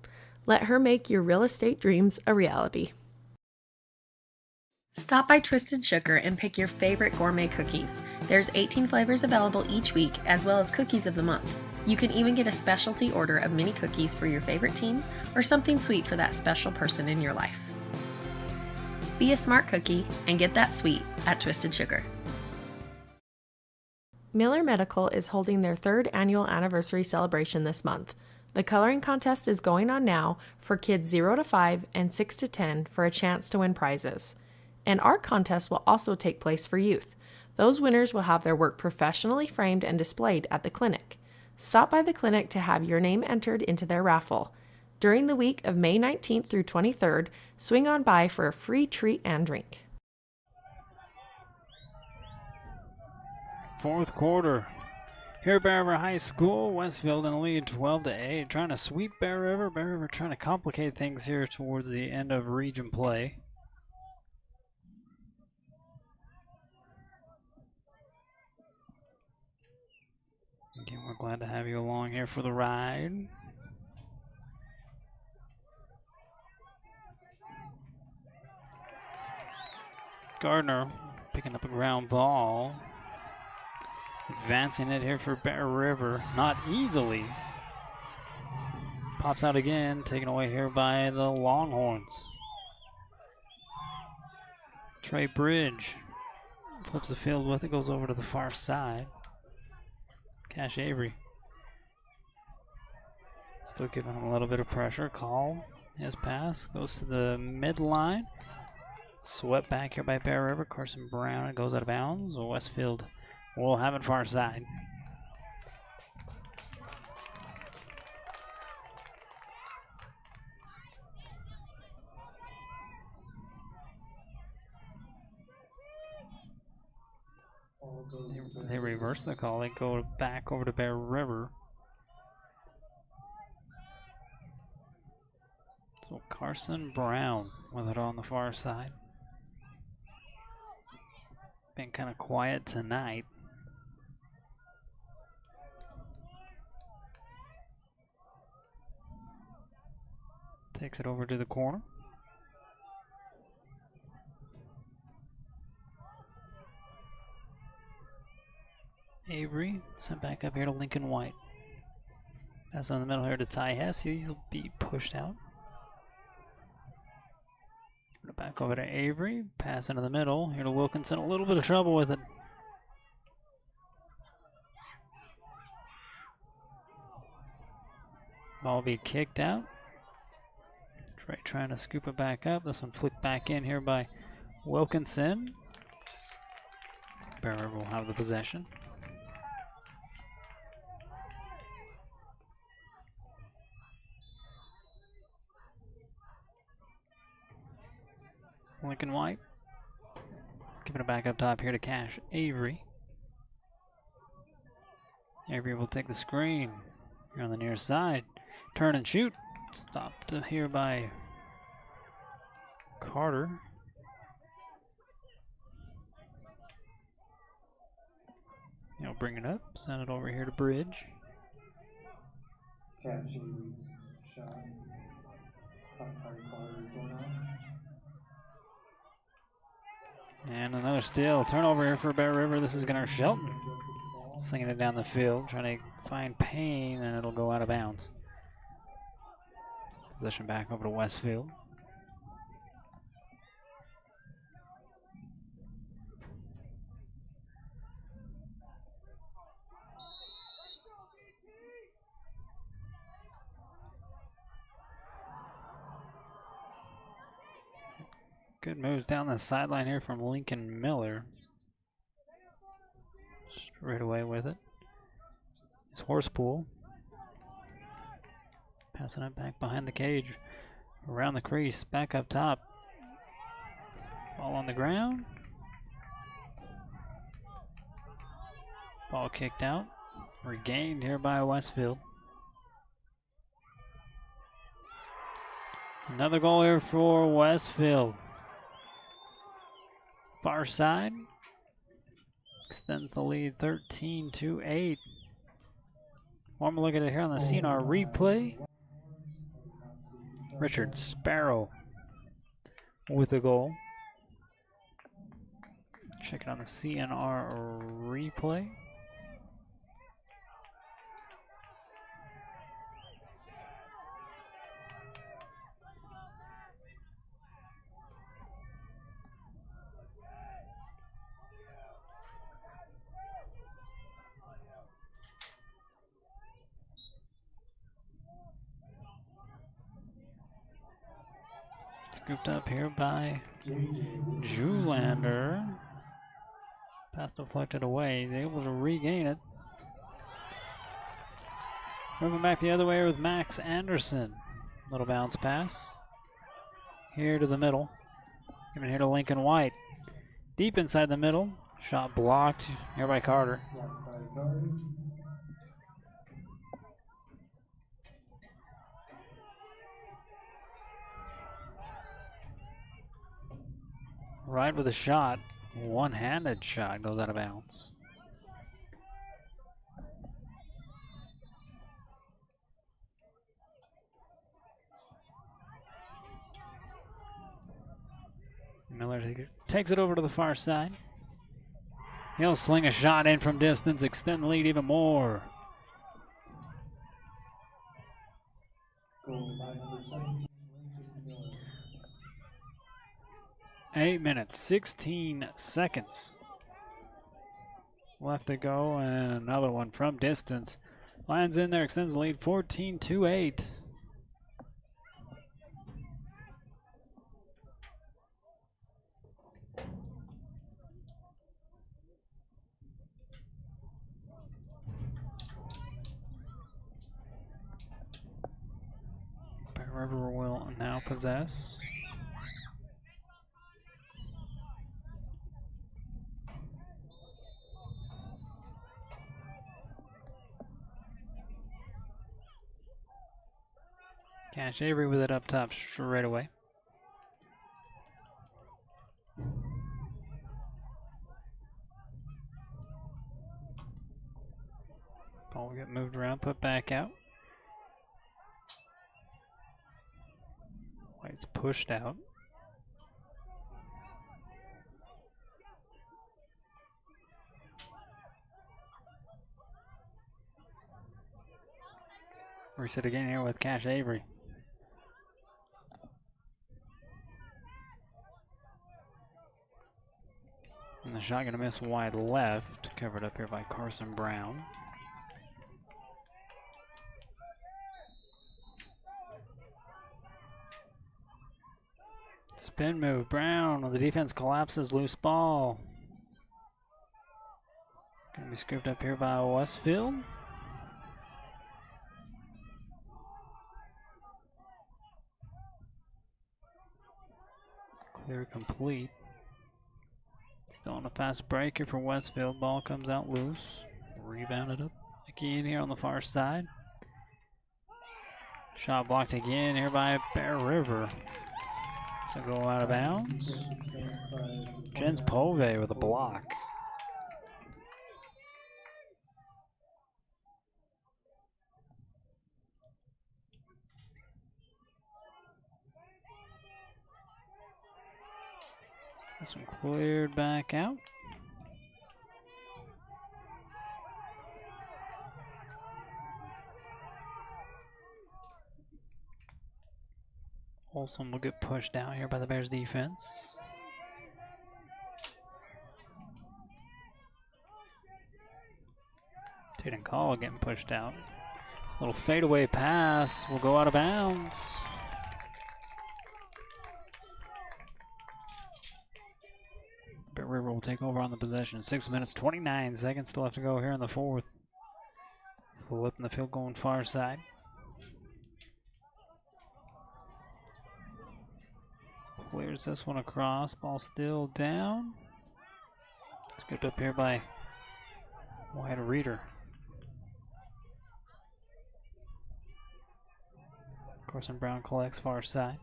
Let her make your real estate dreams a reality. Stop by Twisted Sugar and pick your favorite gourmet cookies. There's 18 flavors available each week, as well as cookies of the month. You can even get a specialty order of mini cookies for your favorite team or something sweet for that special person in your life. Be a smart cookie and get that sweet at Twisted Sugar. Miller Medical is holding their 3rd annual anniversary celebration this month. The coloring contest is going on now for kids 0 to 5 and 6 to 10 for a chance to win prizes. An art contest will also take place for youth. Those winners will have their work professionally framed and displayed at the clinic. Stop by the clinic to have your name entered into their raffle. During the week of May 19th through 23rd, swing on by for a free treat and drink. Fourth quarter. Here at Bear River High School, Westfield in the lead 12-8, trying to sweep Bear River. Bear River trying to complicate things here towards the end of region play. Again, we're glad to have you along here for the ride. Gardner picking up a ground ball. Advancing it here for Bear River. Not easily. Pops out again, taken away here by the Longhorns. Trey Bridge flips the field with it, goes over to the far side. Cash Avery still giving him a little bit of pressure. Call his pass, goes to the midline. Swept back here by Bear River. Carson Brown, it goes out of bounds. Westfield will have it far side. They reverse the call. They go back over to Bear River. So Carson Brown with it on the far side. Been kind of quiet tonight. Takes it over to the corner. Avery sent back up here to Lincoln White. Pass on the middle here to Ty Hess. He'll be pushed out. Back over to Avery. Pass into the middle. Here to Wilkinson. A little bit of trouble with it. Ball be kicked out. Trey trying to scoop it back up. This one flicked back in here by Wilkinson. Bear River will have the possession. Lincoln White giving it back up top here to Cash Avery. Avery will take the screen here on the near side. Turn and shoot. Stopped here by Carter. He'll bring it up, send it over here to Bridge. Cash Avery's shot. Carter going on. And another steal. Turnover here for Bear River. This is Gunnar Shelton. Slinging it down the field, trying to find Payne, and it'll go out of bounds. Possession back over to Westfield. Good moves down the sideline here from Lincoln Miller. Straight away with it. It's Horsepool. Passing it back behind the cage. Around the crease. Back up top. Ball on the ground. Ball kicked out. Regained here by Westfield. Another goal here for Westfield. Far side. Extends the lead 13-8. One more look at it here on the CNR replay. Richard Sparrow with a goal. Check it on the CNR replay. Scooped up here by Julander. Pass deflected away. He's able to regain it. Moving back the other way with Max Anderson. Little bounce pass. Here to the middle. Giving here to Lincoln White. Deep inside the middle. Shot blocked here by Carter. Right with a shot. One-handed shot goes out of bounds. Miller takes it over to the far side. He'll sling a shot in from distance, extend the lead even more. Goal by number 17, Miller. 8 minutes, 16 seconds left to go, and another one from distance. Lions in there, extends the lead 14-8. Bear River will now possess. Cash Avery with it up top straight away. Ball will get moved around, put back out. White's pushed out. Reset again here with Cash Avery. And the shot gonna miss wide left, covered up here by Carson Brown. Spin move, Brown, the defense collapses, loose ball. Gonna be scooped up here by Westfield. Clear complete. Still on a fast break here for Westfield. Ball comes out loose. Rebounded up again here on the far side. Shot blocked again here by Bear River. So go out of bounds. Jens Pove with a block. This one cleared back out. Olsen will get pushed down here by the Bears defense. Tatum Call getting pushed out. Little fadeaway pass will go out of bounds. But River will take over on the possession. 6 minutes, 29 seconds still left to go here in the fourth. Flipping the field going far side. Clears this one across. Ball still down. Scooped up here by Wyatt Reeder. Carson Brown collects far side.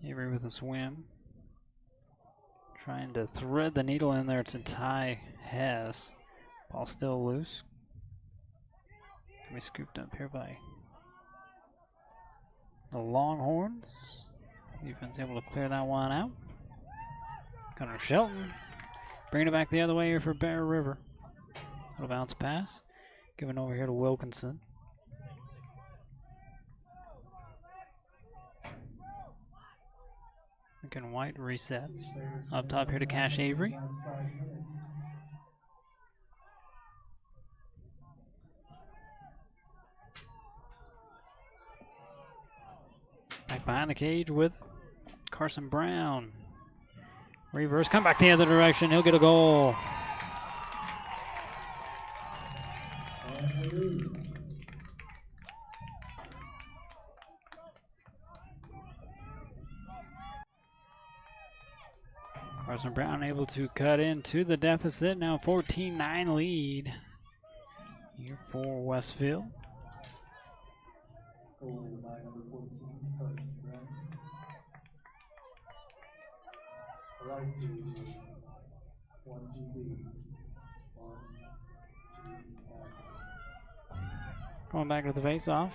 Avery with a swim. Trying to thread the needle in there to tie Hess. Ball still loose. Can be scooped up here by the Longhorns. Defense able to clear that one out. Gunnar Shelton bringing it back the other way here for Bear River. Little bounce pass. Given over here to Wilkinson. Lincoln White resets. Up top here to Cash Avery. Back behind the cage with Carson Brown. Reverse, come back the other direction. He'll get a goal. Carson Brown able to cut into the deficit. Now 14-9 lead here for Westfield. Goal by number 14, Carson Brown. Right to 1GB. 1G. Going back to the face-off.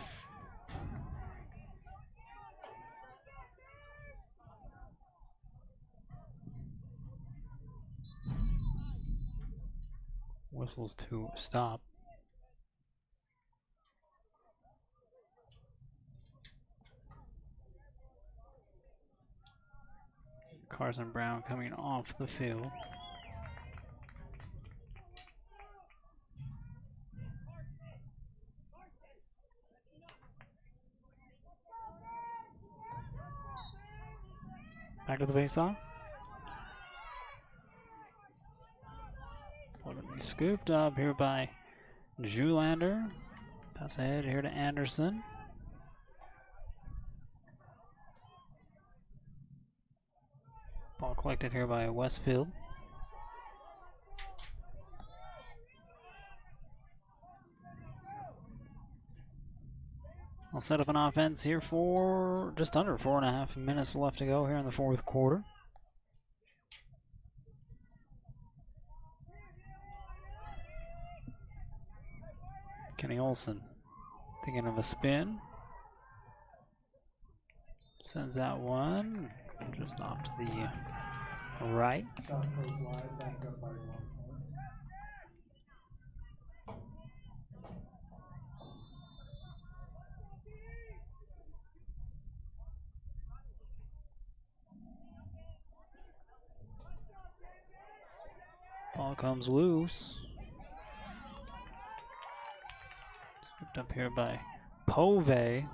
Whistles to stop. Carson Brown coming off the field. Back to the face-off. Scooped up here by Julander. Pass ahead here to Anderson. Ball collected here by Westfield. I'll set up an offense here for just under 4.5 minutes left to go here in the fourth quarter. Kenny Olson thinking of a spin. Sends out one just off to the right. Shot goes wide, back up by Longhorns. Ball comes loose. Scooped up here by Pove.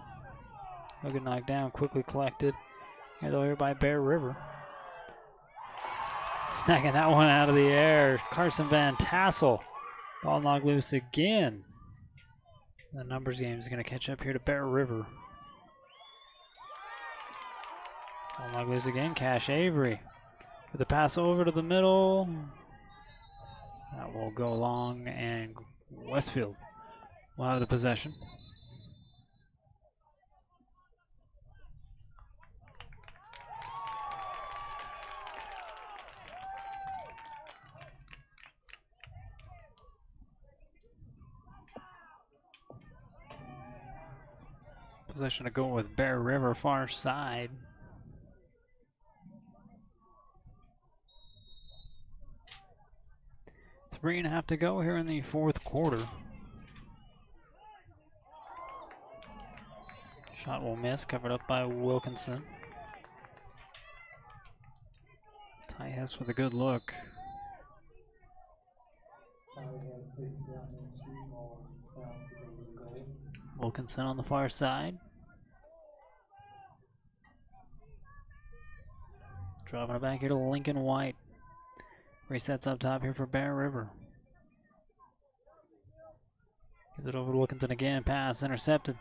He'll get knocked down, quickly collected. Here by Bear River. Snacking that one out of the air. Carson Van Tassel. Ball knocked loose again. The numbers game is going to catch up here to Bear River. Ball knocked loose again. Cash Avery with the pass over to the middle. That will go long, and Westfield will have the possession. Possession to go with Bear River, far side. Three and a half to go here in the fourth quarter. Shot will miss, covered up by Wilkinson. Ty Hess with a good look. Wilkinson on the far side. Dropping it back here to Lincoln White. Resets up top here for Bear River. Gives it over to Wilkinson again. Pass intercepted.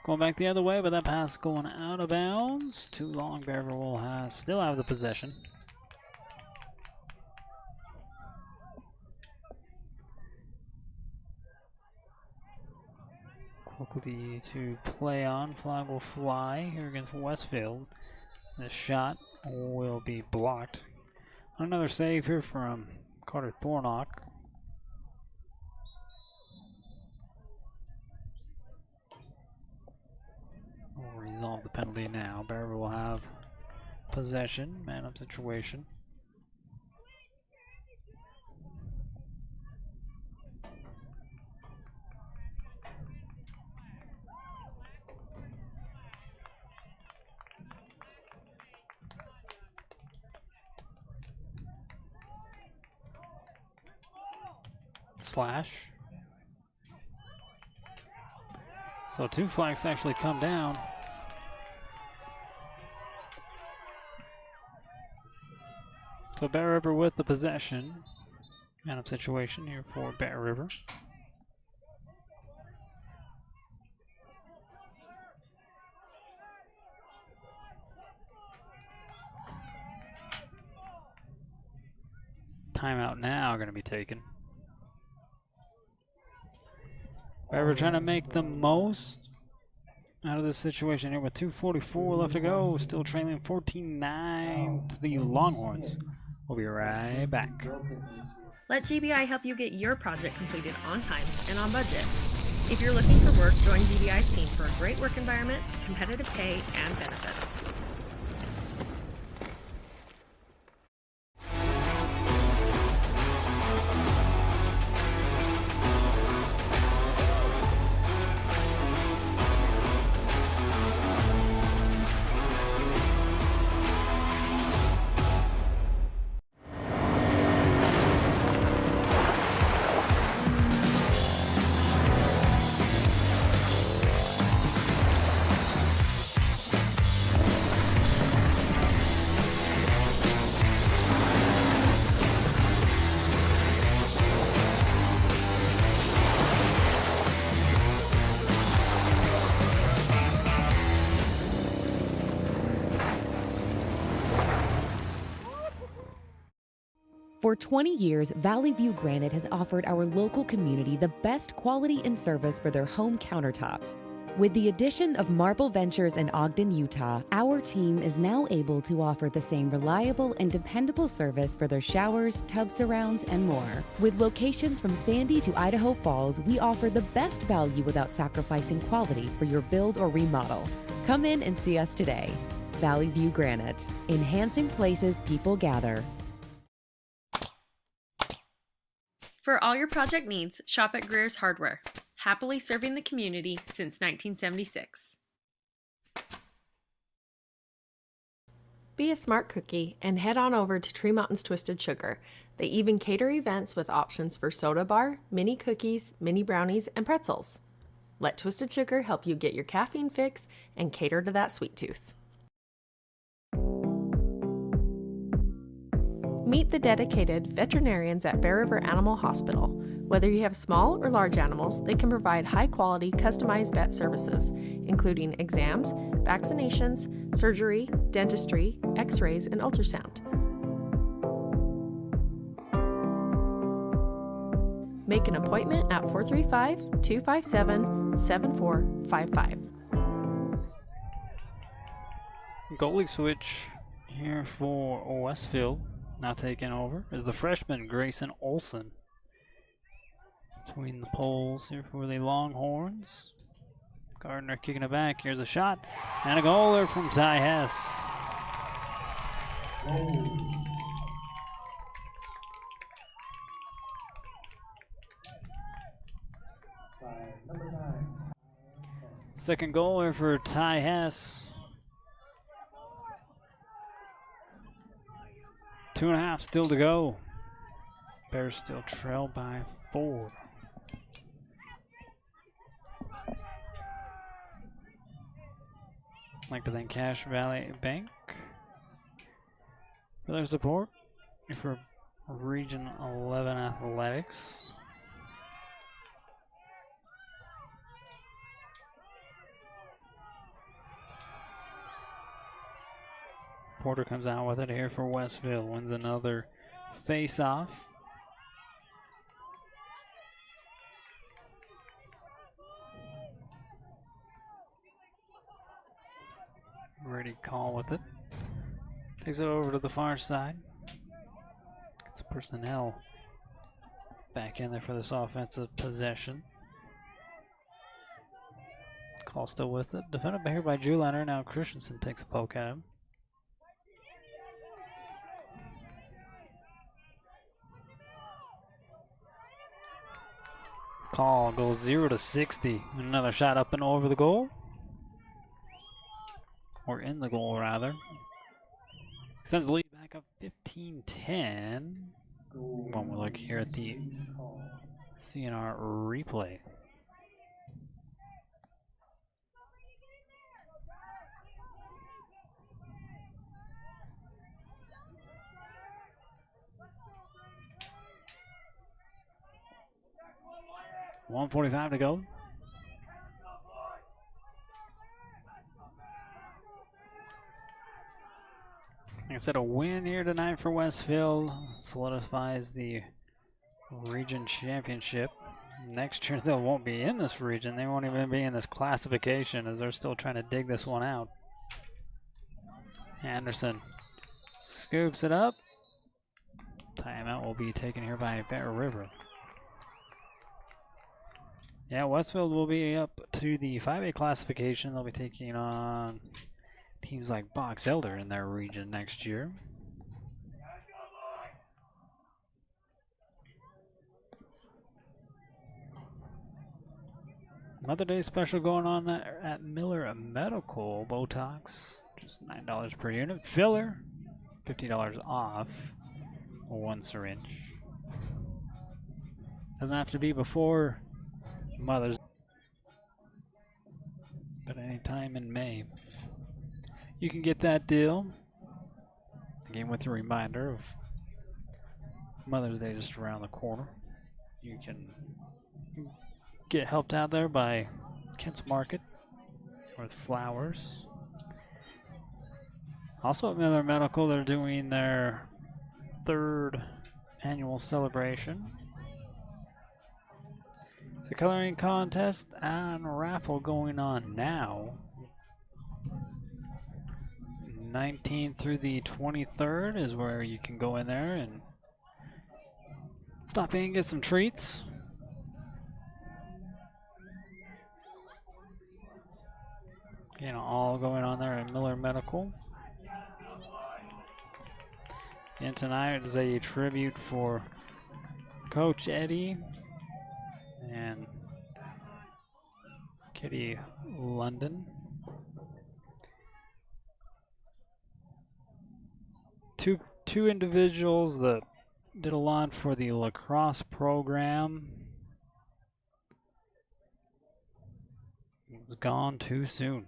Going back the other way, but that pass going out of bounds. Too long. Bear River will still have the possession. Quickly to play on. Flag will fly here against Westfield. This shot will be blocked. Another save here from Carter Thornock. We'll resolve the penalty now. Bear River will have possession. Man up situation. Slash. So two flags actually come down. So Bear River with the possession. Man up situation here for Bear River. Timeout now going to be taken. We're trying to make the most out of this situation here with 2:44 left to go. Still trailing 14-9 to the Longhorns. We'll be right back. Let GBI help you get your project completed on time and on budget. If you're looking for work, join GBI's team for a great work environment, competitive pay, and benefits. For 20 years, Valley View Granite has offered our local community the best quality and service for their home countertops. With the addition of Marble Ventures in Ogden, Utah, our team is now able to offer the same reliable and dependable service for their showers, tub surrounds, and more. With locations from Sandy to Idaho Falls, we offer the best value without sacrificing quality for your build or remodel. Come in and see us today. Valley View Granite, enhancing places people gather. For all your project needs, shop at Greer's Hardware. Happily serving the community since 1976. Be a smart cookie and head on over to Tree Mountain's Twisted Sugar. They even cater events with options for soda bar, mini cookies, mini brownies, and pretzels. Let Twisted Sugar help you get your caffeine fix and cater to that sweet tooth. Meet the dedicated veterinarians at Bear River Animal Hospital. Whether you have small or large animals, they can provide high-quality, customized vet services, including exams, vaccinations, surgery, dentistry, x-rays, and ultrasound. Make an appointment at 435-257-7455. Goalie switch here for Westfield. Now taking over is the freshman Grayson Olson. Between the poles here for the Longhorns. Gardner kicking it back. Here's a shot. And a goaler from Ty Hess. Second goaler for Ty Hess. 2.5 still to go. Bears still trail by 4. I'd like to thank Cache Valley Bank for their support for Region 11 Athletics. Porter comes out with it here for Westville, wins another face-off. Ready call with it. Takes it over to the far side. Gets personnel back in there for this offensive possession. Call still with it. Defended here by Jewliner. Now Christensen takes a poke at him. Call goes 0 to 60. Another shot up and over the goal. Or in the goal, rather. Extends the lead back up 15-10. When we look here at the CNR replay. $1:45 to go. Like I said, a win here tonight for Westfield solidifies the region championship. Next year they won't be in this region. They won't even be in this classification as they're still trying to dig this one out. Anderson scoops it up. Timeout will be taken here by Bear River. Yeah, Westfield will be up to the 5A classification. They'll be taking on teams like Box Elder in their region next year. Mother Day special going on at Miller Medical. Botox, just $9 per unit. Filler, $50 off. 1 syringe. Doesn't have to be before Mother's, but any time in May. You can get that deal. Again, with a reminder of Mother's Day just around the corner. You can get helped out there by Kent's Market with flowers. Also at Miller Medical, they're doing their 3rd annual celebration. It's a coloring contest and raffle going on now. 19th through the 23rd is where you can go in there and stop in and get some treats. You know, all going on there at Miller Medical. And tonight is a tribute for Coach Eddie and Kitty London. Two individuals that did a lot for the lacrosse program. It was gone too soon.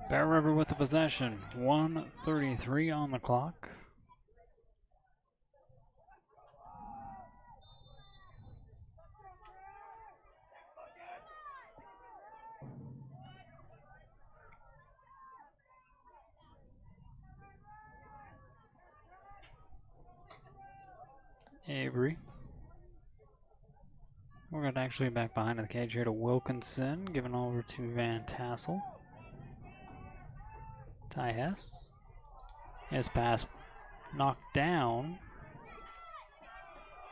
Bear River with the possession. 1:33 on the clock. Avery. We're going to actually back behind the cage here to Wilkinson, given over to Van Tassel. Ty Hess. His pass knocked down.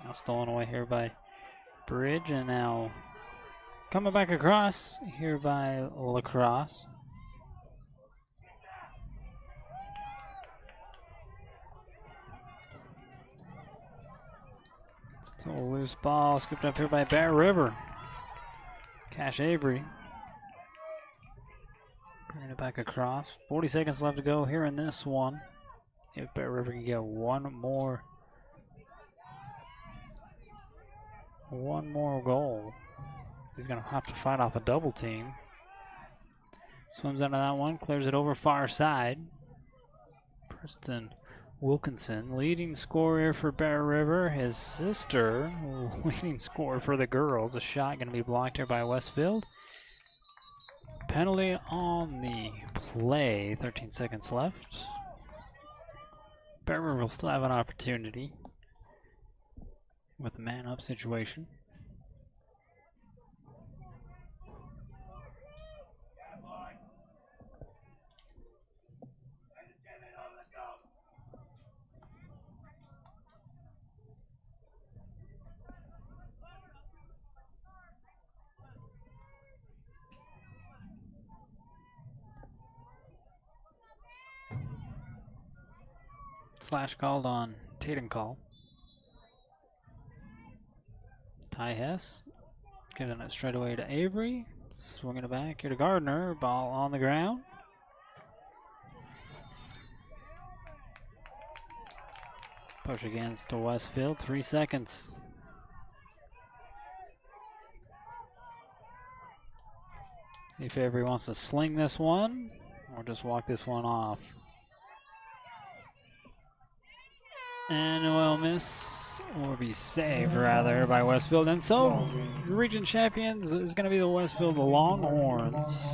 Now stolen away here by Bridge, and now coming back across here by Lacrosse. Still a loose ball, scooped up here by Bear River. Cash Avery. Bringing it back across. 40 seconds left to go here in this one. If Bear River can get one more goal, he's going to have to fight off a double team. Swims out of that one, clears it over far side. Preston Wilkinson, leading scorer for Bear River. His sister, leading scorer for the girls. A shot going to be blocked here by Westfield. Penalty on the play. 13 seconds left. Bear River will still have an opportunity with a man-up situation. Slash called on Tatum call. Ty Hess giving it straight away to Avery. Swinging it back here to Gardner. Ball on the ground. Push against to Westfield. 3 seconds. If Avery wants to sling this one or just walk this one off. And it will miss, or be saved rather, by Westfield. And so, the region champions is going to be the Westfield Longhorns.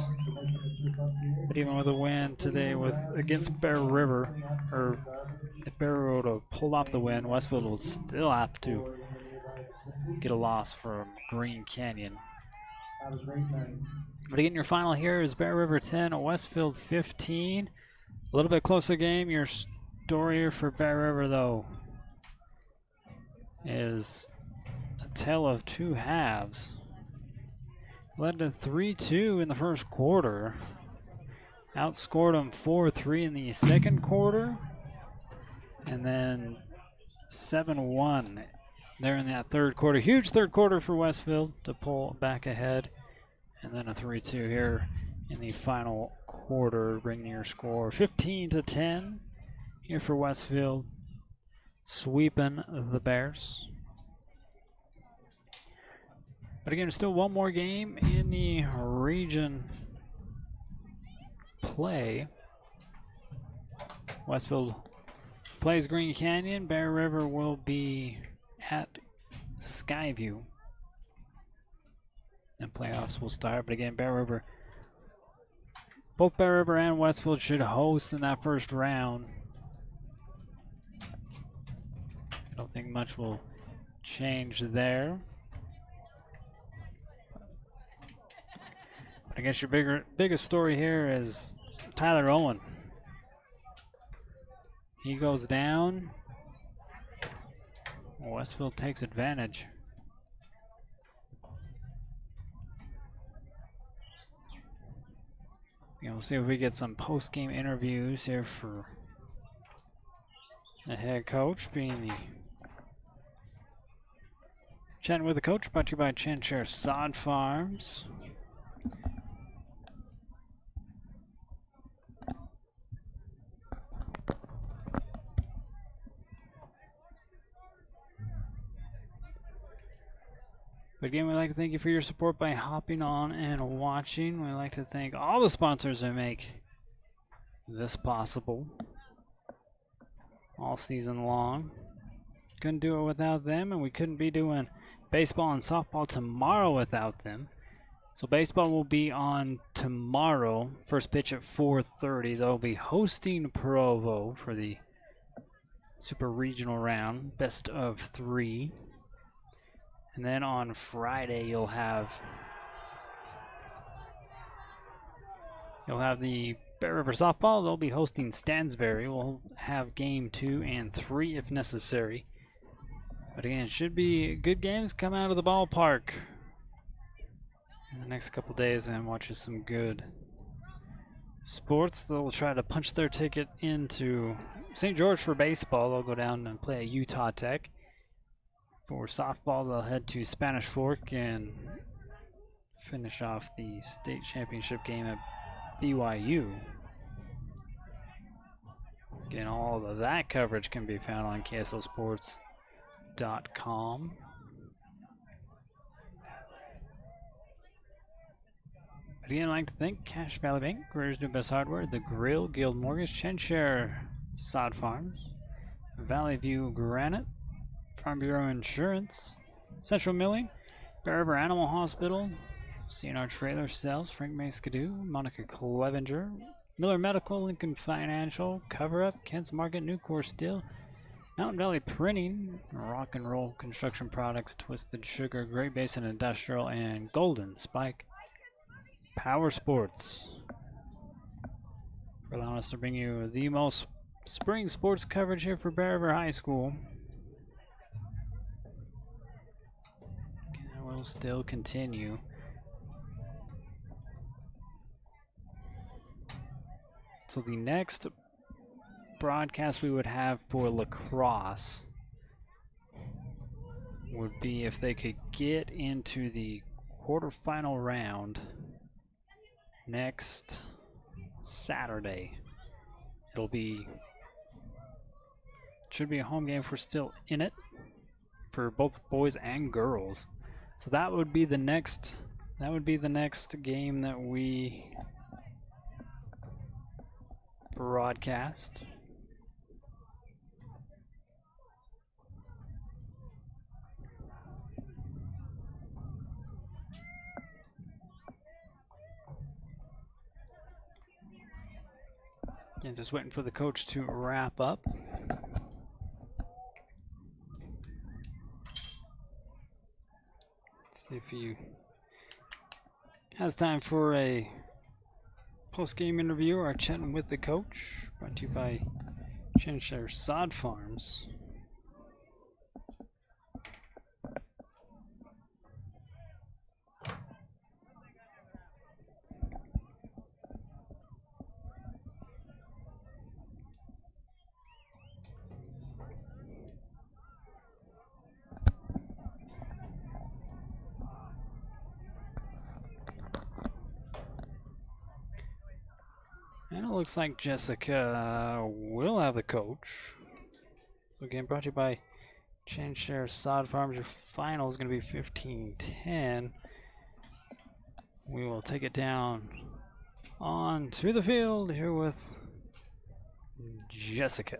But even with a win today against Bear River, or if Bear River were to pull off the win, Westfield will still have to get a loss from Green Canyon. But again, your final here is Bear River 10, Westfield 15. A little bit closer game. Your story here for Bear River, though, is a tale of two halves. Led to 3-2 in the first quarter. Outscored them 4-3 in the second quarter. And then 7-1 there in that third quarter. Huge third quarter for Westfield to pull back ahead. And then a 3-2 here in the final quarter, bringing your score 15-10. Here for Westfield, sweeping the Bears. But again, still one more game in the region play. Westfield plays Green Canyon. Bear River will be at Skyview. And playoffs will start. But again, both Bear River and Westfield should host in that first round. I don't think much will change there. I guess your biggest story here is Tyler Owen. He goes down. Westfield takes advantage. We'll see if we get some post-game interviews here for the head coach, being the Chatting with the Coach, brought to you by Chanshare Sod Farms. But again, we'd like to thank you for your support by hopping on and watching. We'd like to thank all the sponsors that make this possible all season long. Couldn't do it without them, and we couldn't be doing baseball and softball tomorrow without them. So baseball will be on tomorrow. First pitch at 4:30. They'll be hosting Provo for the Super Regional round, best of 3. And then on Friday you'll have the Bear River softball. They'll be hosting Stansbury. We'll have game 2 and 3 if necessary. But But again, it should be good games come out of the ballpark in the next couple days, and watch some good sports. They'll try to punch their ticket into St. George for baseball. They'll go down and play at Utah Tech. For softball, they'll head to Spanish Fork and finish off the state championship game at BYU. Again, all of that coverage can be found on KSLSports.com. But again, I'd like to thank Cache Valley Bank, Careers New Best Hardware, The Grill, Guild Mortgage, Chenshare, Sod Farms, Valley View Granite, Farm Bureau Insurance, Central Milling, Bear River Animal Hospital, CNR Trailer Sales, Frank Maskadoo, Monica Clevenger, Miller Medical, Lincoln Financial, Cover Up, Kent's Market, Nucor Steel, Mountain Valley Printing, Rock and Roll Construction Products, Twisted Sugar, Great Basin Industrial, and Golden Spike Power Sports for allowing us to bring you the most spring sports coverage here for Bear River High School. And we'll still continue. So the next broadcast we would have for lacrosse would be if they could get into the quarterfinal round next Saturday. Should be a home game if we're still in it for both boys and girls. So that would be the next game that we broadcast. And just waiting for the coach to wrap up. Let's see if he has time for a post-game interview or chatting with the coach. Brought to you by Chenshire Sod Farms. And it looks like Jessica will have the coach. So again, brought to you by Chenshire Sod Farms. Your final is going to be 15-10. We will take it down on to the field here with Jessica.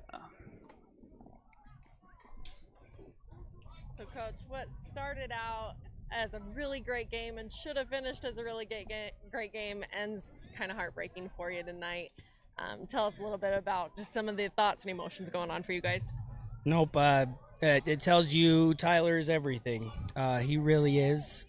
So, Coach, what started out as a really great game and should have finished as a really great game ends kind of heartbreaking for you tonight. Tell us a little bit about just some of the thoughts and emotions going on for you guys. Nope. It tells you Tyler is everything. He really is.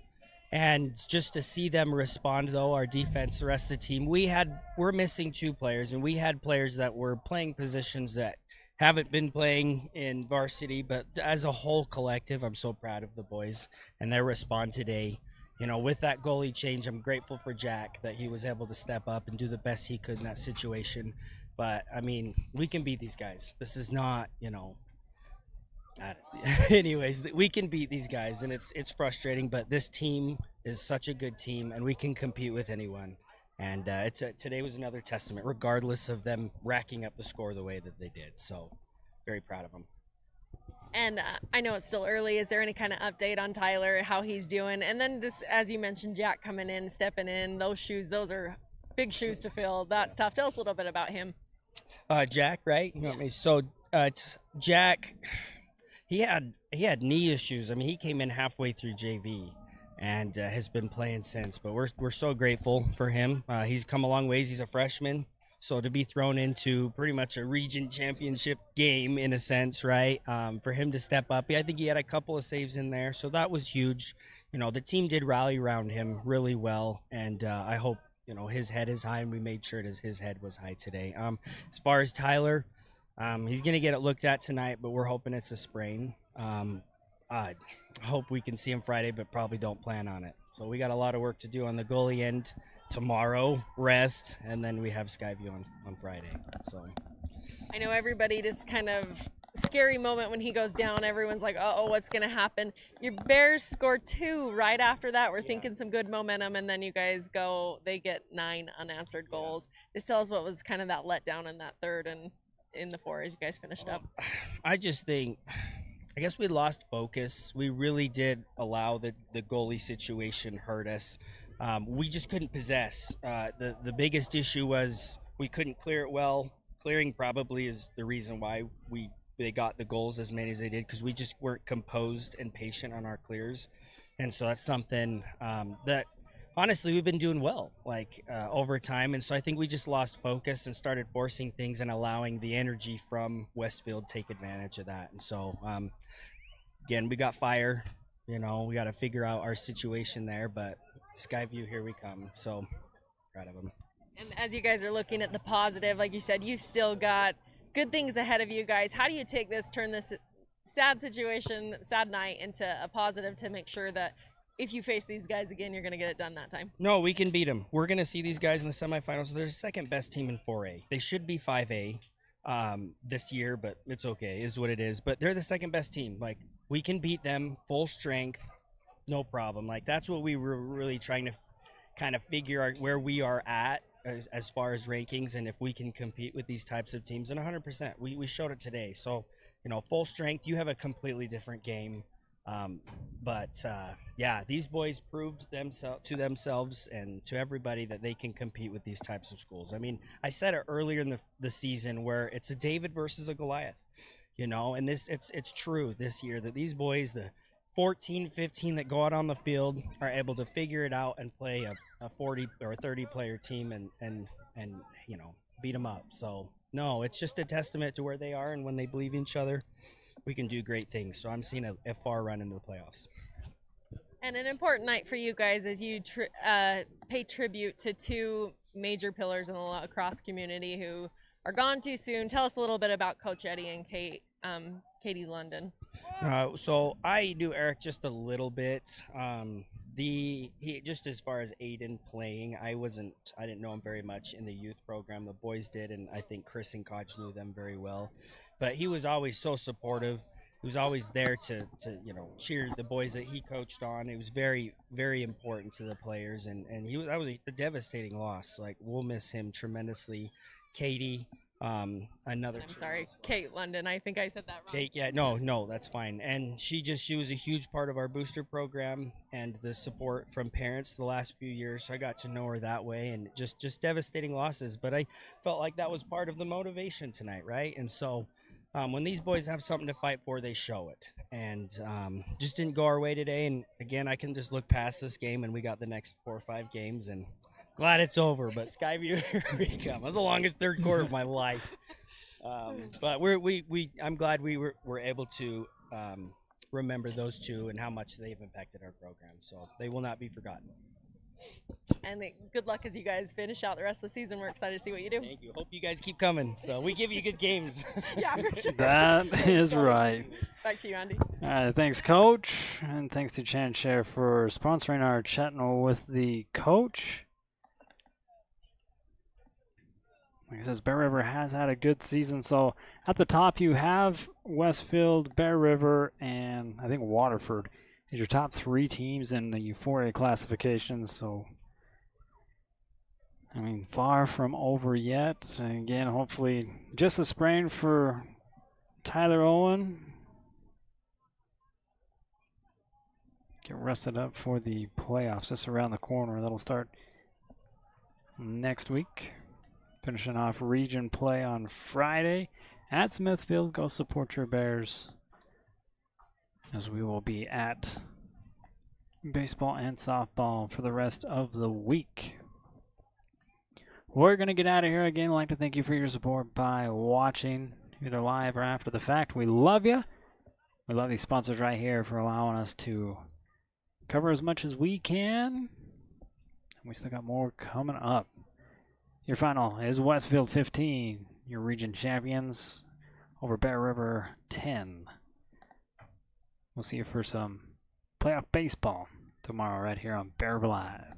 And just to see them respond, though, our defense, the rest of the team, we're missing two players, and we had players that were playing positions that haven't been playing in varsity, but as a whole collective, I'm so proud of the boys and their response today. You know, with that goalie change, I'm grateful for Jack that he was able to step up and do the best he could in that situation. But, I mean, we can beat these guys. This is not, anyways, we can beat these guys, and it's frustrating, but this team is such a good team, and we can compete with anyone. And today was another testament, regardless of them racking up the score the way that they did. So, very proud of them. And I know it's still early. Is there any kind of update on Tyler, how he's doing? And then just as you mentioned, Jack coming in, stepping in, those shoes, those are big shoes to fill. That's tough. Tell us a little bit about him. Jack, right? Yeah. So, Jack, he had knee issues. I mean, he came in halfway through JV. And has been playing since, but we're so grateful for him. He's come a long ways. He's a freshman, so to be thrown into pretty much a region championship game in a sense, right? For him to step up, I think he had a couple of saves in there, so that was huge. You know, the team did rally around him really well, and I hope his head is high, and we made sure that his head was high today. As far as Tyler, he's gonna get it looked at tonight, but we're hoping it's a sprain. hope we can see him Friday, but probably don't plan on it. So we got a lot of work to do on the goalie end tomorrow, rest, and then we have Skyview on Friday. So I know everybody just kind of scary moment when he goes down. Everyone's like, oh, what's going to happen? Your Bears score 2 right after that. We're thinking some good momentum, and then you guys they get 9 unanswered goals. Just tell us what was kind of that letdown in that third and in the 4 as you guys finished up. I guess we lost focus. We really did allow the goalie situation hurt us. We just couldn't possess. The biggest issue was we couldn't clear it well. Clearing probably is the reason why they got the goals as many as they did, because we just weren't composed and patient on our clears. And so that's something that honestly we've been doing well over time. And so I think we just lost focus and started forcing things and allowing the energy from Westfield take advantage of that. And so again, we got fire, we got to figure out our situation there, but Skyview, here we come. So proud of them. And as you guys are looking at the positive, like you said, you've still got good things ahead of you guys. How do you turn this sad situation, sad night, into a positive to make sure that if you face these guys again, you're going to get it done that time? No, we can beat them. We're going to see these guys in the semifinals. They're the second best team in 4A. They should be 5A this year, but it's okay, is what it is. But they're the second best team. We can beat them full strength, no problem. That's what we were really trying to kind of figure out where we are at as far as rankings, and if we can compete with these types of teams. And 100%, we showed it today. So, full strength, you have a completely different game. These boys proved to themselves and to everybody that they can compete with these types of schools. I mean, I said it earlier in the season where it's a David versus a Goliath, and it's true this year that these boys, the 14, 15 that go out on the field, are able to figure it out and play a 40 or 30 player team and beat them up. So no, it's just a testament to where they are, and when they believe in each other, we can do great things. So I'm seeing a far run into the playoffs. And an important night for you guys as you pay tribute to 2 major pillars in the lacrosse community who are gone too soon. Tell us a little bit about Coach Eddie and Katie London. So I knew Eric just a little bit. He just as far as Aiden playing, I didn't know him very much in the youth program. The boys did, and I think Chris and Koch knew them very well. But he was always so supportive. He was always there to cheer the boys that he coached on. It was very, very important to the players, and that was a devastating loss. We'll miss him tremendously. Katie, Kate London. I think I said that wrong. Kate, yeah, no, that's fine. And she was a huge part of our booster program and the support from parents the last few years. So I got to know her that way, and just devastating losses. But I felt like that was part of the motivation tonight, right? And so when these boys have something to fight for, they show it. And just didn't go our way today. And again, I can just look past this game, and we got the next 4 or 5 games, and glad it's over. But Skyview, here we come. It was the longest third quarter of my life. But I'm glad we were able to remember those 2 and how much they've impacted our program. So they will not be forgotten. And good luck as you guys finish out the rest of the season. We're excited to see what you do. Thank you. Hope you guys keep coming. So we give you good games. Yeah, for sure. That is right. Back to you, Andy. All right, thanks, Coach. And thanks to Chan Share for sponsoring our Chatting with the Coach. Like I says, Bear River has had a good season. So at the top, you have Westfield, Bear River, and I think Waterford is your top 3 teams in the 4A classification. So, I mean, far from over yet. And again, hopefully, just a sprain for Tyler Owen. Get rested up for the playoffs just around the corner. That'll start next week. Finishing off region play on Friday at Smithfield. Go support your Bears, as we will be at baseball and softball for the rest of the week. We're going to get out of here again. I'd like to thank you for your support by watching, either live or after the fact. We love you. We love these sponsors right here for allowing us to cover as much as we can. And we still got more coming up. Your final is Westfield 15, your region champions, over Bear River 10. We'll see you for some playoff baseball tomorrow right here on Bear Live.